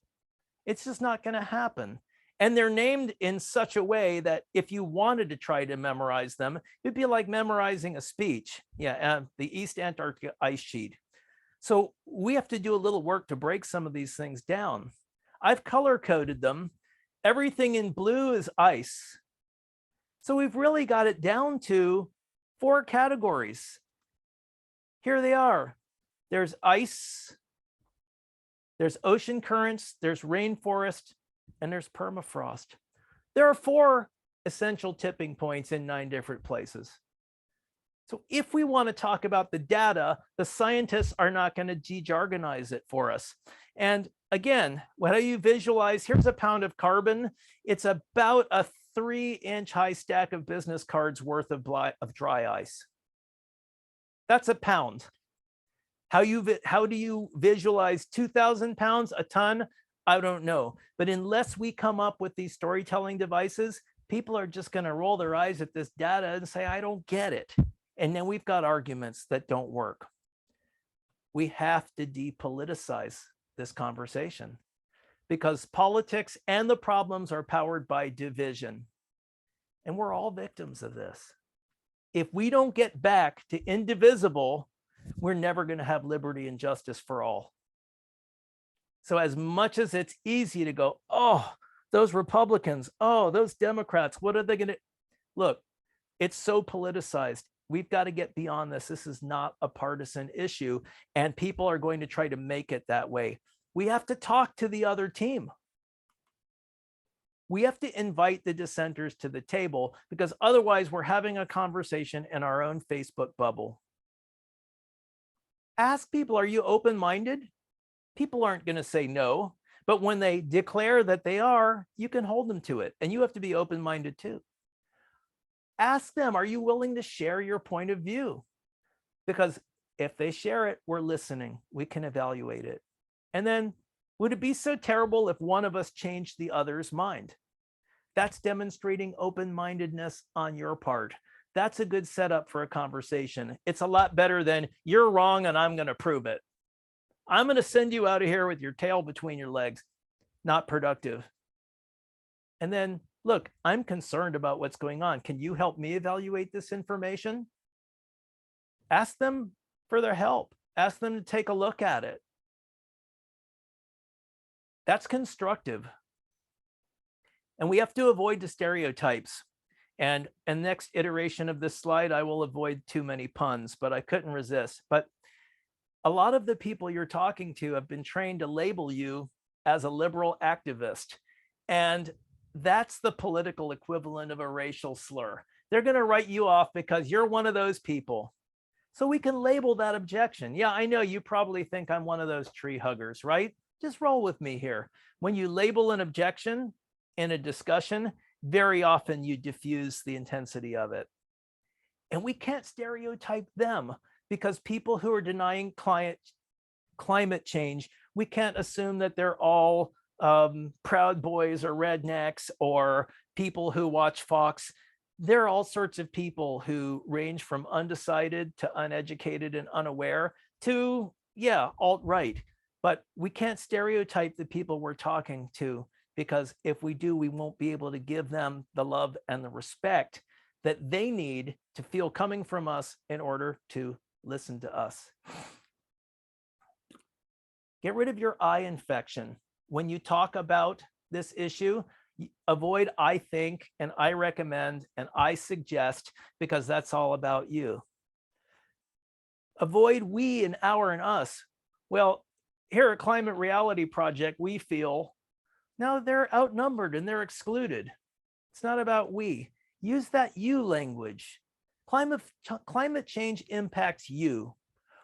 It's just not going to happen. And they're named in such a way that if you wanted to try to memorize them, it'd be like memorizing a speech. Yeah, the East Antarctica ice sheet. So we have to do a little work to break some of these things down. I've color coded them. Everything in blue is ice. So we've really got it down to 4 categories. Here they are. There's ice, there's ocean currents, there's rainforest, and there's permafrost. There are 4 essential tipping points in 9 different places. So if we want to talk about the data, the scientists are not going to de-jargonize it for us. And again, how you visualize, here's a pound of carbon. It's about a 3-inch high stack of business cards worth of dry ice. That's a pound. How do you visualize 2,000 pounds, a ton? I don't know. But unless we come up with these storytelling devices, people are just going to roll their eyes at this data and say, I don't get it. And then we've got arguments that don't work. We have to depoliticize this conversation because politics and the problems are powered by division. And we're all victims of this. If we don't get back to indivisible, we're never going to have liberty and justice for all. So as much as it's easy to go, oh, those Republicans, oh, those Democrats, what are they going to look? It's so politicized. We've got to get beyond this. This is not a partisan issue, and people are going to try to make it that way. We have to talk to the other team. We have to invite the dissenters to the table because otherwise we're having a conversation in our own Facebook bubble. Ask people, are you open-minded? People aren't going to say no, but when they declare that they are, you can hold them to it, and you have to be open-minded too. Ask them, are you willing to share your point of view? Because if they share it, we're listening. We can evaluate it. And then, would it be so terrible if one of us changed the other's mind? That's demonstrating open-mindedness on your part. That's a good setup for a conversation. It's a lot better than you're wrong and I'm going to prove it. I'm going to send you out of here with your tail between your legs. Not productive. And then, look, I'm concerned about what's going on. Can you help me evaluate this information? Ask them for their help. Ask them to take a look at it. That's constructive. And we have to avoid the stereotypes. And in the next iteration of this slide, I will avoid too many puns, but I couldn't resist. But a lot of the people you're talking to have been trained to label you as a liberal activist. And that's the political equivalent of a racial slur. They're going to write you off because you're one of those people. So we can label that objection. Yeah, I know you probably think I'm one of those tree huggers, right? Just roll with me here. When you label an objection in a discussion, very often you diffuse the intensity of it. And we can't stereotype them because people who are denying climate change, we can't assume that they're all Proud Boys or rednecks or people who watch Fox. There are all sorts of people who range from undecided to uneducated and unaware to, yeah, alt-right. But we can't stereotype the people we're talking to because if we do, we won't be able to give them the love and the respect that they need to feel coming from us in order to listen to us. Get rid of your I infection. When you talk about this issue, avoid I think and I recommend and I suggest because that's all about you. Avoid we and our and us. Well, here at Climate Reality Project, we feel now they're outnumbered and they're excluded. It's not about we. Use that you language. Climate change impacts you.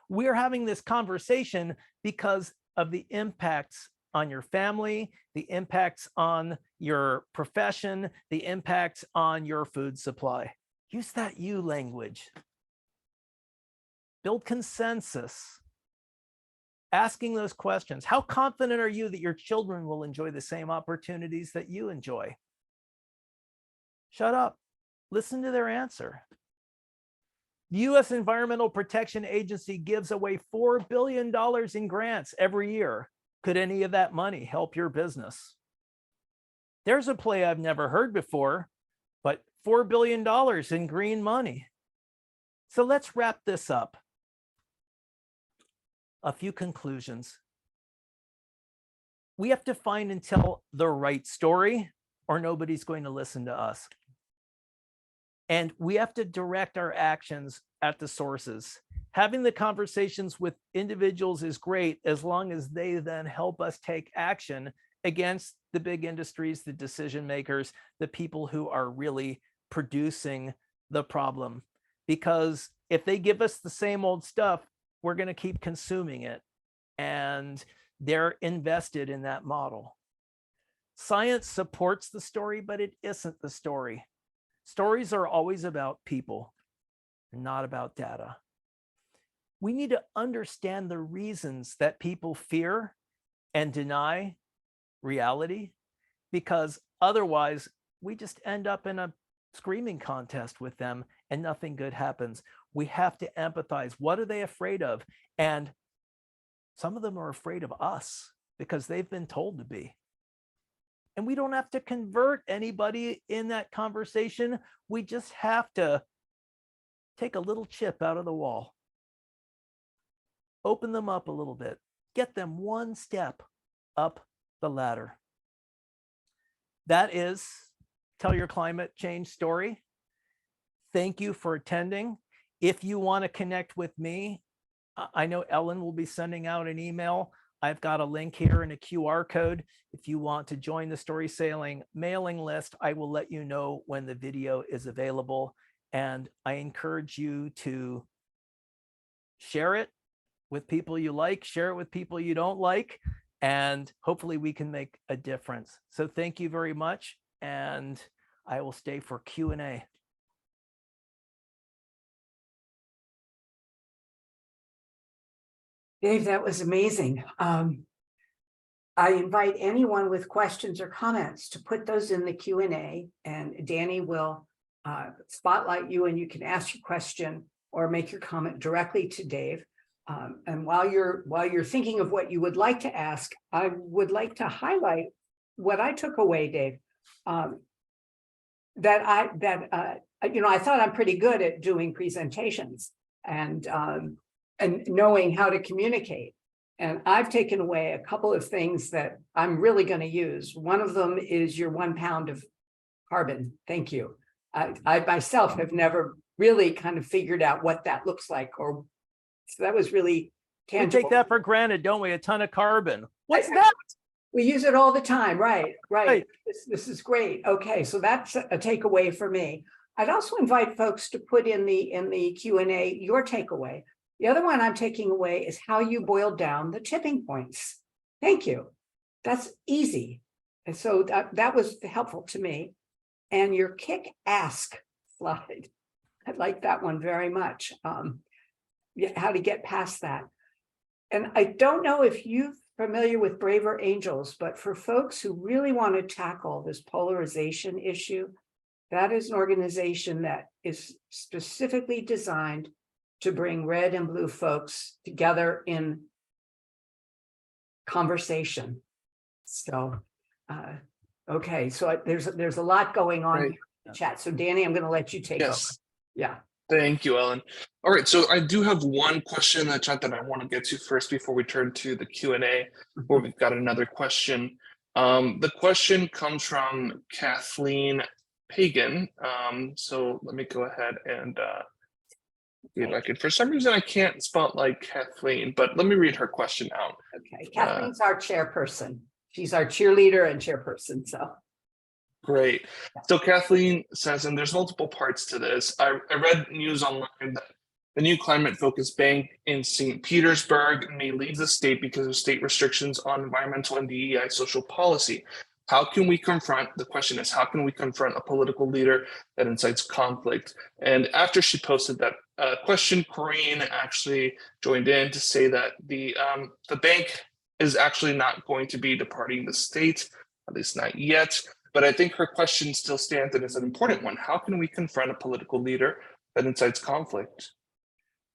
We're having this conversation because of the impacts on your family, the impacts on your profession, the impacts on your food supply. Use that you language. Build consensus. Asking those questions. How confident are you that your children will enjoy the same opportunities that you enjoy? Shut up. Listen to their answer. The U.S. Environmental Protection Agency gives away $4 billion in grants every year. Could any of that money help your business? There's a play I've never heard before, but $4 billion in green money. So let's wrap this up. A few conclusions. We have to find and tell the right story, or nobody's going to listen to us. And we have to direct our actions at the sources. Having the conversations with individuals is great as long as they then help us take action against the big industries, the decision makers, the people who are really producing the problem. Because if they give us the same old stuff, we're going to keep consuming it. And they're invested in that model. Science supports the story, but it isn't the story. Stories are always about people, not about data. We need to understand the reasons that people fear and deny reality, because otherwise we just end up in a screaming contest with them and nothing good happens. We have to empathize. What are they afraid of? And some of them are afraid of us because they've been told to be. And we don't have to convert anybody in that conversation. We just have to take a little chip out of the wall, open them up a little bit, get them one step up the ladder. That is Tell Your Climate Change Story. Thank you for attending. If you want to connect with me, I know Ellen will be sending out an email. I've got a link here and a QR code. If you want to join the Story Sailing mailing list, I will let you know when the video is available. And I encourage you to share it with people you like, share it with people you don't like, and hopefully we can make a difference. So thank you very much. And I will stay for Q&A. Dave, that was amazing. I invite anyone with questions or comments to put those in the Q&A, and Danny will spotlight you and you can ask your question or make your comment directly to Dave. And while you're thinking of what you would like to ask, I would like to highlight what I took away, Dave. I thought I'm pretty good at doing presentations and knowing how to communicate. And I've taken away a couple of things that I'm really going to use. One of them is your 1 pound of carbon. Thank you. I myself have never really kind of figured out what that looks like, or so that was really tangible. We take that for granted, don't we? A ton of carbon. What's that? We use it all the time, right? This is great. Okay, so that's a takeaway for me. I'd also invite folks to put in the Q&A your takeaway. The other one I'm taking away is how you boiled down the tipping points. Thank you. That's easy. And so that was helpful to me. And your kick ask slide, I like that one very much. How to get past that. And I don't know if you're familiar with Braver Angels, but for folks who really want to tackle this polarization issue, that is an organization that is specifically designed to bring red and blue folks together in conversation. So, okay, so there's a lot going on in the chat. So Danny, I'm going to let you take over. Yeah. Thank you, Ellen. All right, so I do have one question in the chat that I want to get to first before we turn to the Q&A, where we've got another question. The question comes from Kathleen Pagan. So let me go ahead and see if I can. For some reason, I can't spell like Kathleen, but let me read her question out. Okay, Kathleen's our chairperson. She's our cheerleader and chairperson, so. Great. So Kathleen says, and there's multiple parts to this. I read news online that the new climate-focused bank in St. Petersburg may leave the state because of state restrictions on environmental and DEI social policy. How can we confront, the question is, how can we confront a political leader that incites conflict? And after she posted that question, Corinne actually joined in to say that the bank is actually not going to be departing the state, at least not yet. But I think her question still stands and is an important one. How can we confront a political leader that incites conflict?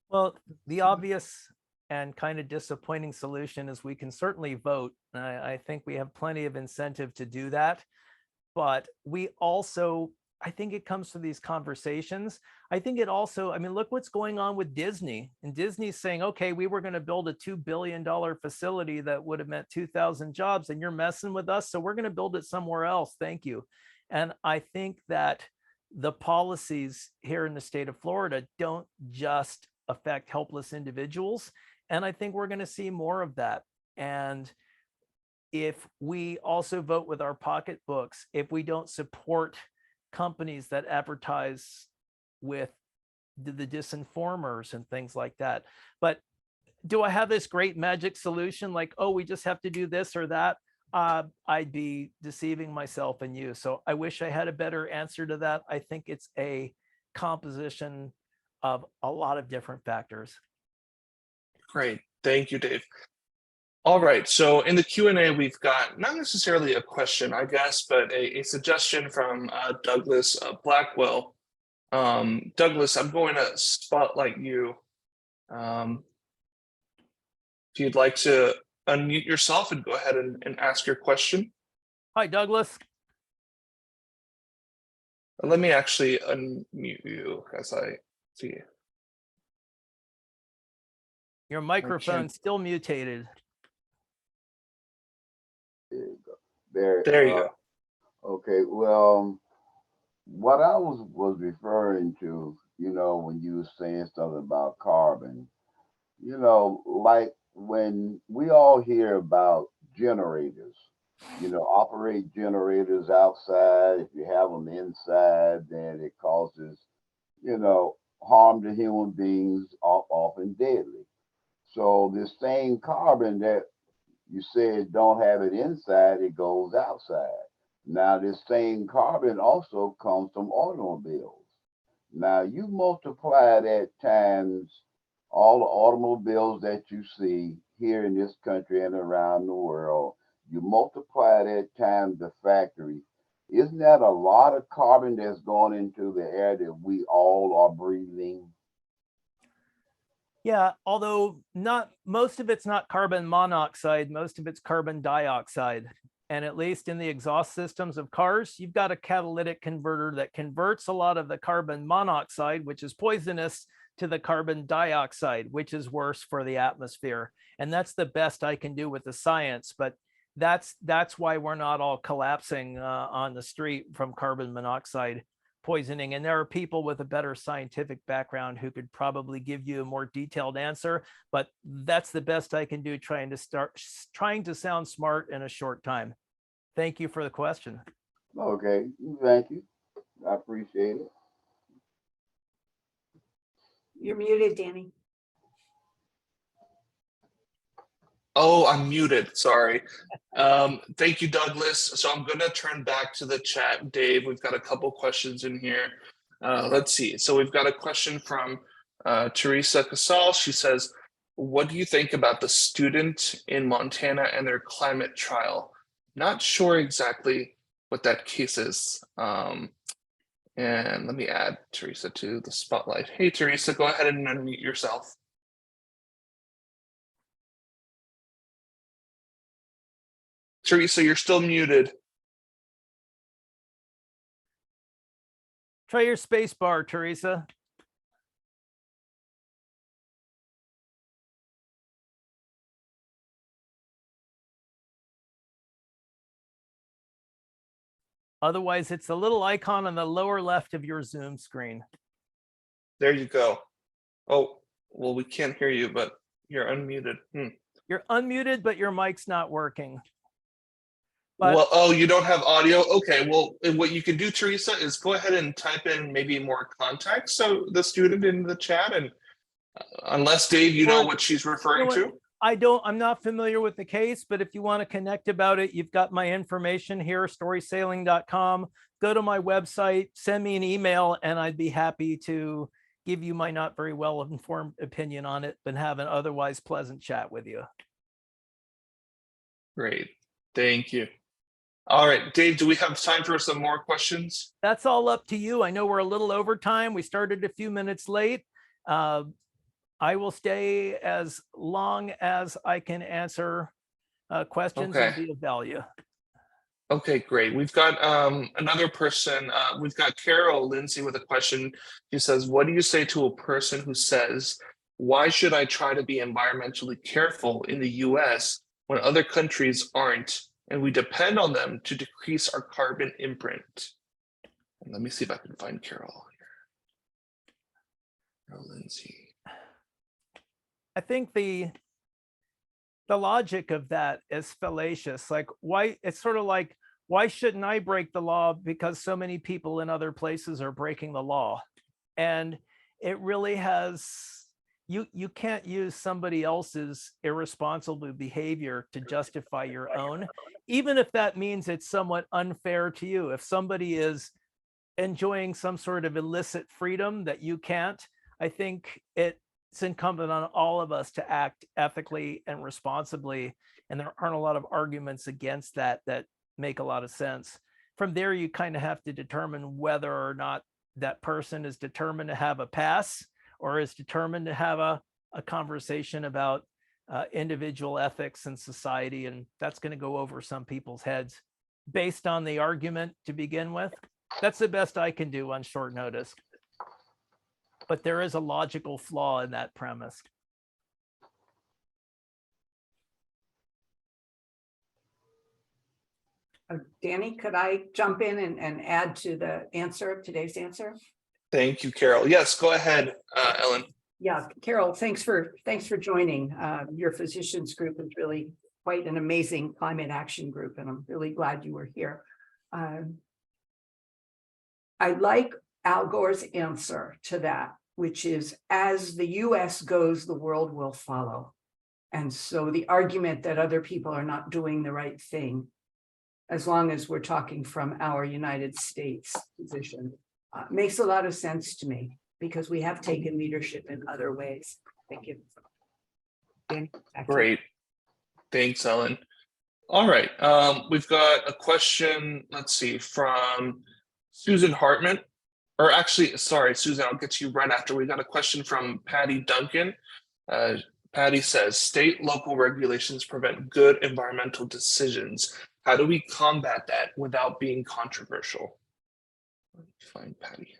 Well, the obvious and kind of disappointing solution is we can certainly vote. I think we have plenty of incentive to do that. but we also, I think it comes to these conversations. I think it also, I mean, look what's going on with Disney. And Disney's saying, okay, we were going to build a $2 billion facility that would have meant 2,000 jobs, and you're messing with us. So we're going to build it somewhere else. Thank you. And I think that the policies here in the state of Florida don't just affect helpless individuals. And I think we're going to see more of that. And if we also vote with our pocketbooks, if we don't support companies that advertise with the disinformers and things like that. But do I have this great magic solution like, oh, we just have to do this or that? I'd be deceiving myself and you. So I wish I had a better answer to that. I think it's a composition of a lot of different factors. Great. Thank you, Dave. All right. So in the Q&A, we've got not necessarily a question, I guess, but a suggestion from Douglas Blackwell. Douglas, I'm going to spotlight you. If you'd like to unmute yourself and go ahead and ask your question. Hi, Douglas. Let me actually unmute you as I see. Your microphone's still mutated. There you go. Okay, well, what I was referring to, when you were saying something about carbon, like when we all hear about generators, operate generators outside. If you have them inside, then it causes, harm to human beings, often deadly. So this same carbon that you said don't have it inside, it goes outside. Now, this same carbon also comes from automobiles. Now, you multiply that times all the automobiles that you see here in this country and around the world, you multiply that times the factory. Isn't that a lot of carbon that's going into the air that we all are breathing? Yeah, although not most of it's not carbon monoxide, most of it's carbon dioxide. And at least in the exhaust systems of cars, you've got a catalytic converter that converts a lot of the carbon monoxide, which is poisonous, to the carbon dioxide, which is worse for the atmosphere. And that's the best I can do with the science. But that's why we're not all collapsing on the street from carbon monoxide poisoning. And there are people with a better scientific background who could probably give you a more detailed answer, but that's the best I can do trying to sound smart in a short time. Thank you for the question. Okay, thank you. I appreciate it. You're muted, Danny. Oh, I'm muted. Sorry. Thank you, Douglas. So I'm going to turn back to the chat. Dave, we've got a couple questions in here. Let's see. So we've got a question from Teresa Casal. She says, what do you think about the student in Montana and their climate trial? Not sure exactly what that case is. And let me add Teresa to the spotlight. Hey, Teresa, go ahead and unmute yourself. Teresa, you're still muted. Try your space bar, Teresa. Otherwise, it's the little icon on the lower left of your Zoom screen. There you go. Oh, well, we can't hear you, but you're unmuted. You're unmuted, but your mic's not working. But, well, oh, you don't have audio? Okay, well, what you can do, Teresa, is go ahead and type in maybe more context. So the student in the chat, and unless Dave, you know what she's referring to? I'm not familiar with the case, but if you want to connect about it, you've got my information here, storysailing.com. Go to my website, send me an email, and I'd be happy to give you my not very well-informed opinion on it, but have an otherwise pleasant chat with you. Great, thank you. All right, Dave, do we have time for some more questions? That's all up to you. I know we're a little over time. We started a few minutes late. I will stay as long as I can answer questions and be of value. Okay, great. We've got another person. We've got Carol Lindsay with a question. She says, what do you say to a person who says, why should I try to be environmentally careful in the US when other countries aren't, and we depend on them to decrease our carbon imprint? And let me see if I can find Carol here. Carol Lindsay. I think the logic of that is fallacious. Like, why? It's sort of like, why shouldn't I break the law because so many people in other places are breaking the law? And it really has, you can't use somebody else's irresponsible behavior to justify your own, even if that means it's somewhat unfair to you. If somebody is enjoying some sort of illicit freedom that you can't, I think it's incumbent on all of us to act ethically and responsibly. And there aren't a lot of arguments against that make a lot of sense. From there, you kind of have to determine whether or not that person is determined to have a pass or is determined to have a conversation about individual ethics and society. And that's going to go over some people's heads based on the argument to begin with. That's the best I can do on short notice. But there is a logical flaw in that premise. Danny, could I jump in and add to the answer, today's answer? Thank you, Carol. Yes, go ahead, Ellen. Yeah, Carol, thanks for joining. Your physicians group is really quite an amazing climate action group, and I'm really glad you were here. I like Al Gore's answer to that, which is, as the US goes, the world will follow. And so the argument that other people are not doing the right thing, as long as we're talking from our United States position, makes a lot of sense to me, because we have taken leadership in other ways. Thank you. Dan, back to you. Great. Thanks, Ellen. All right. We've got a question, let's see, from Susan Hartman. Or actually, sorry, Susan, I'll get to you right after. We got a question from Patty Duncan. Patty says, state local regulations prevent good environmental decisions. How do we combat that without being controversial? Let me find Patty.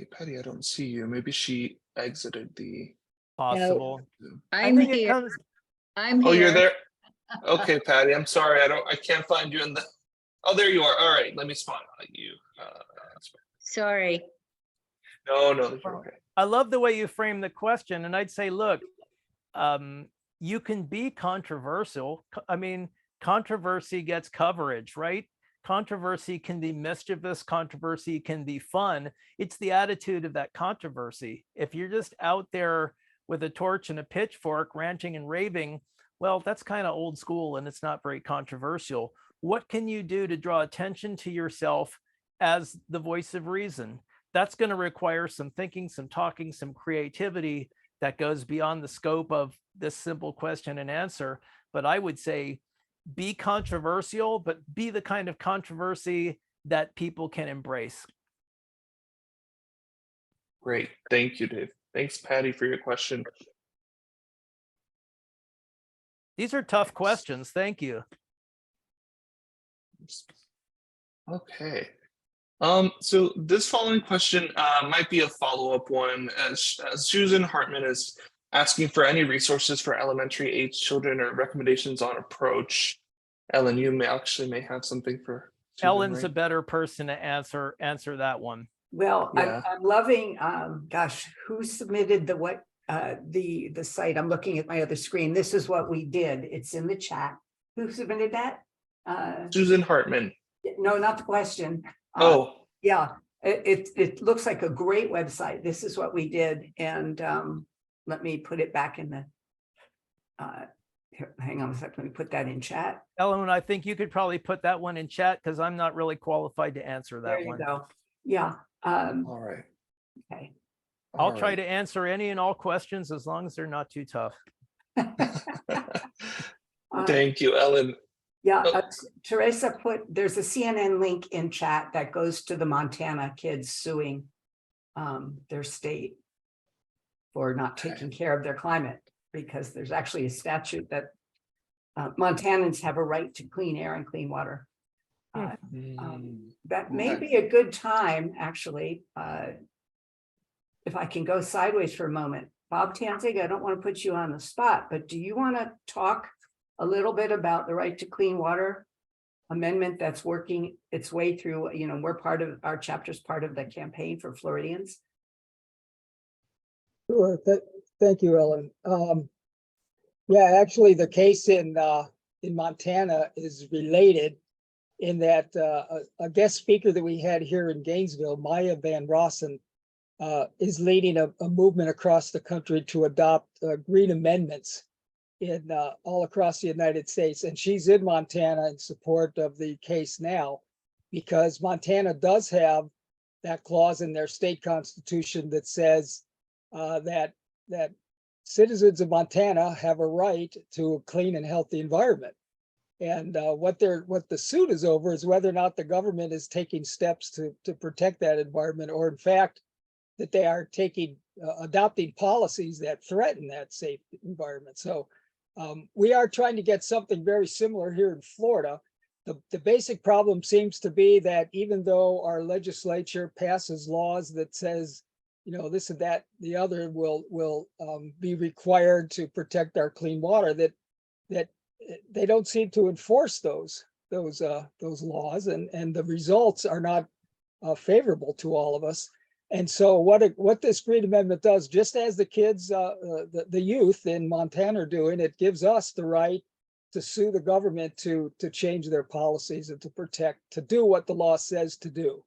Patty, I don't see you. Maybe she exited the... Possible. I'm I think here. it comes, I'm here. Oh, you're there? Okay, Patty, I'm sorry. I can't find you in the... Oh, there you are. All right, let me spotlight you. Sorry. No, you're okay. I love the way you frame the question. And I'd say, look, you can be controversial. I mean, controversy gets coverage, right? Controversy can be mischievous. Controversy can be fun. It's the attitude of that controversy. If you're just out there with a torch and a pitchfork ranting and raving, well, that's kind of old school and it's not very controversial. What can you do to draw attention to yourself as the voice of reason? That's going to require some thinking, some talking, some creativity that goes beyond the scope of this simple question and answer. But I would say be controversial, but be the kind of controversy that people can embrace. Great. Thank you, Dave. Thanks, Patty, for your question. These are tough questions. Thank you. Okay. So this following question might be a follow-up one, as Susan Hartman is asking for any resources for elementary age children or recommendations on approach. Ellen, you may have something for Susan, Ellen's right? a better person to answer that one. Well, Yeah. I'm loving, gosh, who submitted the site? I'm looking at my other screen. This is what we did. It's in the chat. Who submitted that? Susan Hartman. No, not the question. Yeah, it looks like a great website. This is what we did. And let me put it back in the, here, hang on a second, let me put that in chat. Ellen, I think you could probably put that one in chat because I'm not really qualified to answer that There you one. go. Yeah. All right. Okay. I'll try to answer any and all questions as long as they're not too tough. Thank you, Ellen. Yeah, Teresa there's a CNN link in chat that goes to the Montana kids suing their state for not taking care of their climate, because there's actually a statute that Montanans have a right to clean air and clean water. Mm. That may Okay. be a good time, actually, if I can go sideways for a moment. Bob Tanzig, I don't want to put you on the spot, but do you want to talk a little bit about the right to clean water amendment that's working its way through? You know, we're part of, our chapter's part of the campaign for Floridians. Sure. Thank you, Ellen. Yeah, actually, the case in Montana is related in that a guest speaker that we had here in Gainesville, Maya Van Rossen, is leading a movement across the country to adopt green amendments in all across the United States. And she's in Montana in support of the case now, because Montana does have that clause in their state constitution that says that citizens of Montana have a right to a clean and healthy environment. And what the suit is over is whether or not the government is taking steps to protect that environment, or in fact, that they are adopting policies that threaten that safe environment. So we are trying to get something very similar here in Florida. The basic problem seems to be that even though our legislature passes laws that says, you know, this and that, the other will be required to protect our clean water, that they don't seem to enforce those laws, and the results are not favorable to all of us. And so what this Green Amendment does, just as the kids, the youth in Montana are doing, it gives us the right to sue the government to change their policies and to do what the law says to do.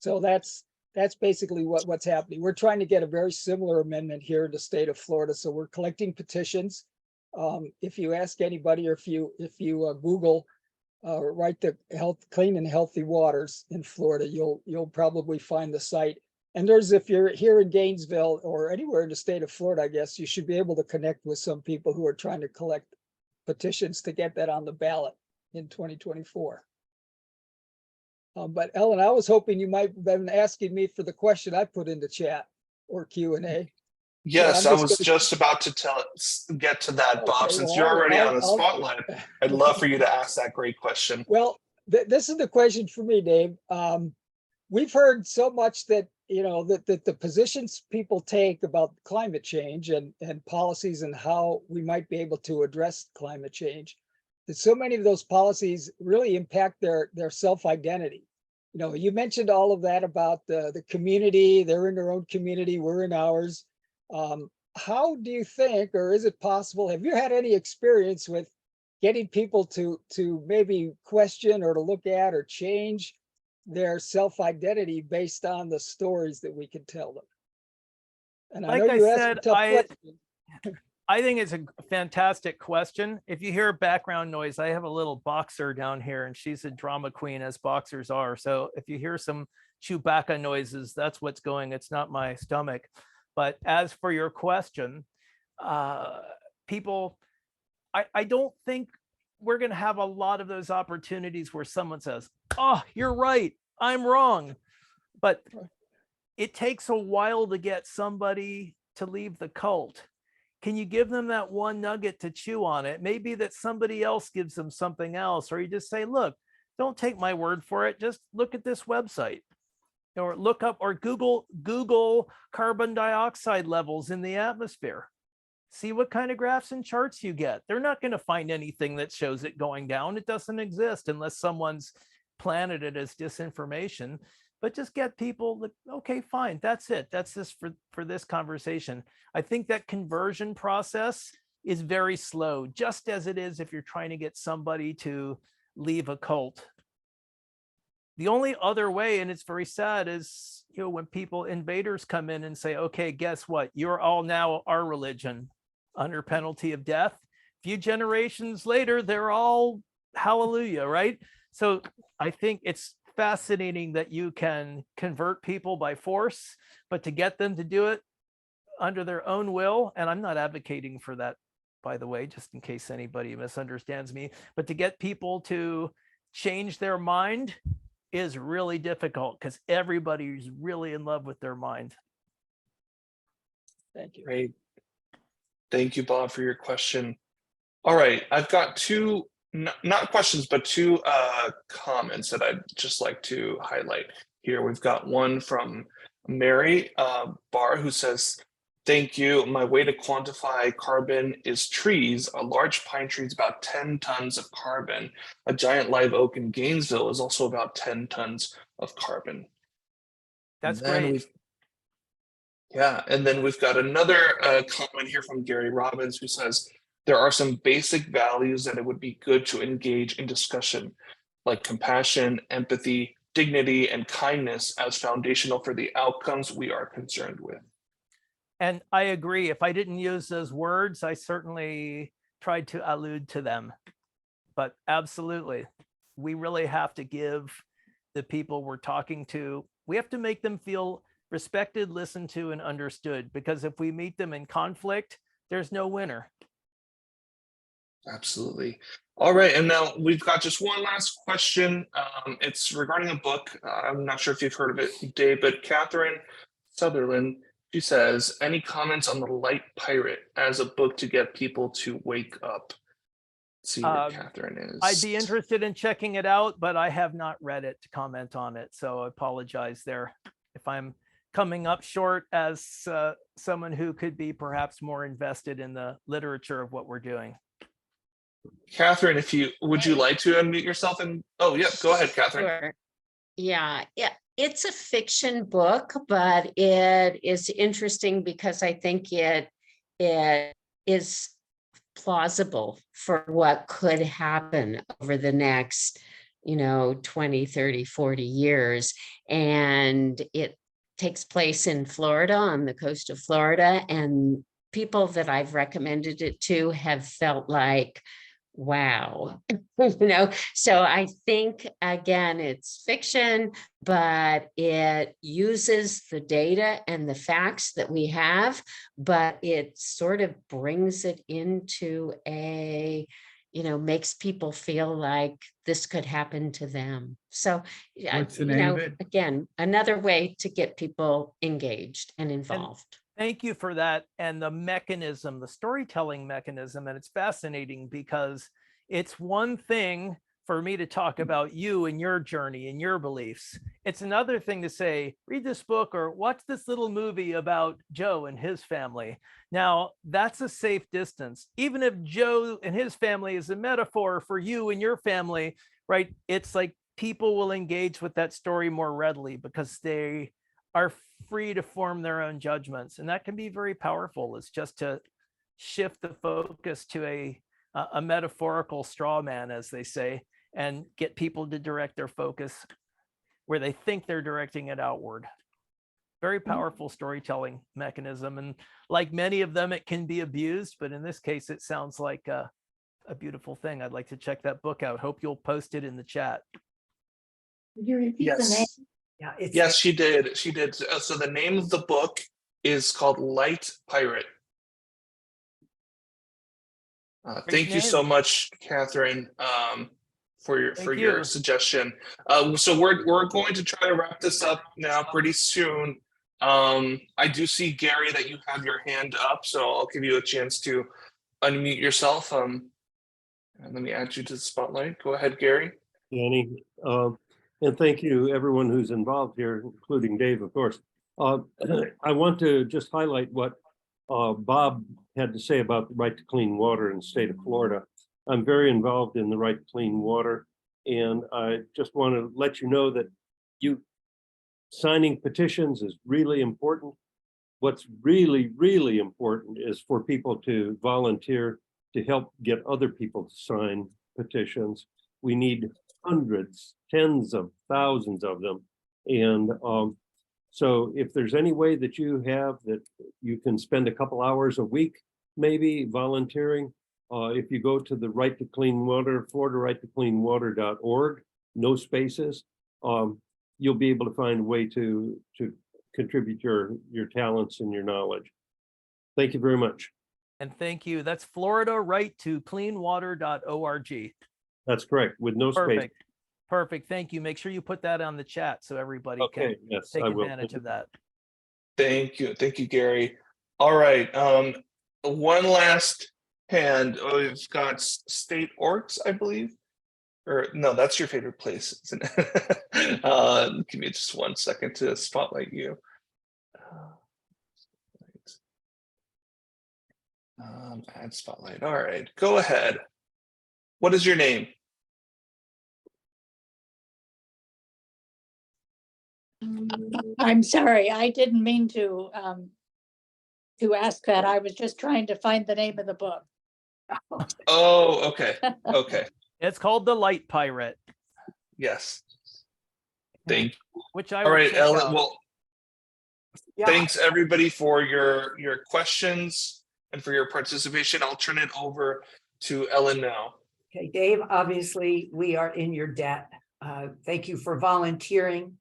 So that's basically what's happening. We're trying to get a very similar amendment here in the state of Florida. So we're collecting petitions. If you ask anybody, or if you Google write the clean and healthy waters in Florida, you'll probably find the site. And if you're here in Gainesville or anywhere in the state of Florida, I guess you should be able to connect with some people who are trying to collect petitions to get that on the ballot in 2024. But Ellen, I was hoping you might have been asking me for the question I put in the chat or Q&A. Yes, So I was just about to get to that, Bob. Okay, Since well, you're already on the I'll- spotlight, I'd love for you to ask that great question. Well, this is the question for me, Dave. We've heard so much that, you know, that the positions people take about climate change and policies and how we might be able to address climate change, that so many of those policies really impact their self-identity. You know, you mentioned all of that about the community. They're in their own community, we're in ours. How do you think, or is it possible, have you had any experience with getting people to maybe question or to look at or change their self-identity based on the stories that we can tell them? And I Like know I you asked said, a tough question. I think it's a fantastic question. If you hear background noise, I have a little boxer down here, and she's a drama queen, as boxers are. So if you hear some Chewbacca noises, that's what's going. It's not my stomach. But as for your question, people, I don't think we're going to have a lot of those opportunities where someone says, "Oh, you're right, I'm wrong." But it takes a while to get somebody to leave the cult. Can you give them that one nugget to chew on? It maybe that somebody else gives them something else, or you just say, "Look, don't take my word for it. Just look at this website." Or look up or Google carbon dioxide levels in the atmosphere. See what kind of graphs and charts you get. They're not going to find anything that shows it going down. It doesn't exist unless someone's planted it as disinformation. But just get people, okay, fine, that's it. That's this for this conversation. I think that conversion process is very slow, just as it is if you're trying to get somebody to leave a cult. The only other way, and it's very sad, is, you know, when invaders come in and say, "Okay, guess what? You're all now our religion," under penalty of death. A few generations later, they're all hallelujah, right? So I think it's fascinating that you can convert people by force, but to get them to do it under their own will, and I'm not advocating for that, by the way, just in case anybody misunderstands me, but to get people to change their mind is really difficult because everybody's really in love with their mind. Thank you. Great. Thank you, Bob, for your question. All right, I've got two, not questions, but two comments that I'd just like to highlight here. We've got one from Mary Barr, who says, "Thank you. My way to quantify carbon is trees. A large pine tree is about 10 tons of carbon. A giant live oak in Gainesville is also about 10 tons of carbon." That's Then great. yeah, and then we've got another comment here from Gary Robbins, who says, "There are some basic values that it would be good to engage in discussion, like compassion, empathy, dignity, and kindness as foundational for the outcomes we are concerned with." And I agree. If I didn't use those words, I certainly tried to allude to them. But absolutely, we really have to give the people we're talking to, we have to make them feel respected, listened to, and understood. Because if we meet them in conflict, there's no winner. Absolutely. All right, and now we've got just one last question. It's regarding a book. I'm not sure if you've heard of it, Dave, but Catherine Sutherland, she says, "Any comments on The Light Pirate as a book to get people to wake up?" Let's see where Catherine is. I'd be interested in checking it out, but I have not read it to comment on it. So I apologize there if I'm coming up short as someone who could be perhaps more invested in the literature of what we're doing. Catherine, would you like to unmute yourself and, oh yeah, go ahead, Catherine. Sure. Yeah, it's a fiction book, but it is interesting because I think it is plausible for what could happen over the next, 20, 30, 40 years. And it takes place in Florida, on the coast of Florida. And people that I've recommended it to have felt like, wow, so I think, again, it's fiction, but it uses the data and the facts that we have, but it sort of brings it into makes people feel like this could happen to them. So, What's the name of it? Again, another way to get people engaged and involved. Thank you for that. And the mechanism, the storytelling mechanism, and it's fascinating because it's one thing for me to talk about you and your journey and your beliefs. It's another thing to say, read this book or watch this little movie about Joe and his family. Now, that's a safe distance. Even if Joe and his family is a metaphor for you and your family, right? It's like people will engage with that story more readily because they are free to form their own judgments. And that can be very powerful. It's just to shift the focus to a metaphorical straw man, as they say, and get people to direct their focus where they think they're directing it outward. Very powerful storytelling mechanism. And like many of them, it can be abused, but in this case, it sounds like a beautiful thing. I'd like to check that book out. Hope you'll post it in the chat. Would you repeat the name? Yes. Yeah, it's Yes, she did. She did. So the name of the book is called Light Pirate. Thank you so much, Catherine, for your suggestion. So we're going to try to wrap this up now pretty soon. I do see, Gary, that you have your hand up, so I'll give you a chance to unmute yourself. And let me add you to the spotlight. Go ahead, Gary. Danny, and thank you everyone who's involved here, including Dave, of course. I want to just highlight what Bob had to say about the right to clean water in the state of Florida. I'm very involved in the right to clean water, and I just want to let you know that signing petitions is really important. What's really, really important is for people to volunteer to help get other people to sign petitions. We need hundreds, tens of thousands of them. And so if there's any way that you have that you can spend a couple hours a week, maybe volunteering, if you go to the Right to Clean Water, FloridaRightToCleanWater.org, no spaces, you'll be able to find a way to contribute your talents and your knowledge. Thank you very much. And thank you. That's FloridaRightToCleanWater.org. That's correct, with no space. Perfect. Thank you. Make sure you put that on the chat so everybody can take advantage of that. Thank you, Gary. All right. One last hand. Oh, we've got State Orcs, I believe. Or no, that's your favorite place, isn't it? Give me just 1 second to spotlight you. Add spotlight. All right, go ahead. What is your name? I'm sorry, I didn't mean to ask that. I was just trying to find the name of the book. Oh, okay. Okay. It's called The Light Pirate, Yes. Thank you. which I All will right, check Ellen. out. Well, Yeah. thanks everybody for your questions and for your participation. I'll turn it over to Ellen now. Okay, Dave, obviously, we are in your debt. Thank you for volunteering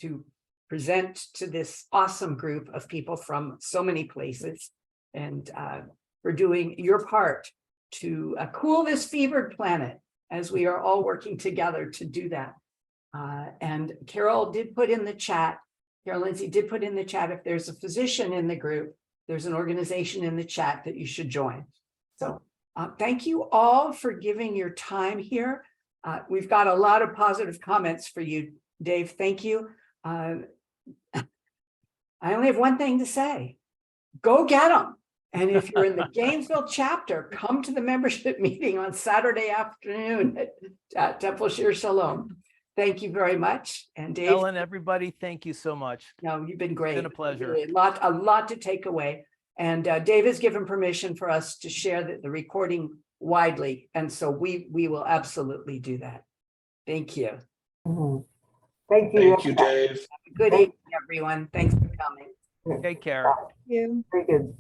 to present to this awesome group of people from so many places, and for doing your part to cool this fevered planet as we are all working together to do that. And Carol did put in the chat, Carol Lindsay did put in the chat, if there's a physician in the group, there's an organization in the chat that you should join. So thank you all for giving your time here. We've got a lot of positive comments for you, Dave. Thank you. I only have one thing to say. Go get them. And if you're in the Gainesville chapter, come to the membership meeting on Saturday afternoon at Temple Shir Shalom. Thank you very much. And Dave, Ellen, everybody, thank you so much. no, you've been great. It's been a pleasure. Really, a lot to take away. And Dave has given permission for us to share the recording widely. And so we will absolutely do that. Thank you. Thank you. Thank you, Dave. Good evening, everyone. Thanks for coming. Take care. Very good.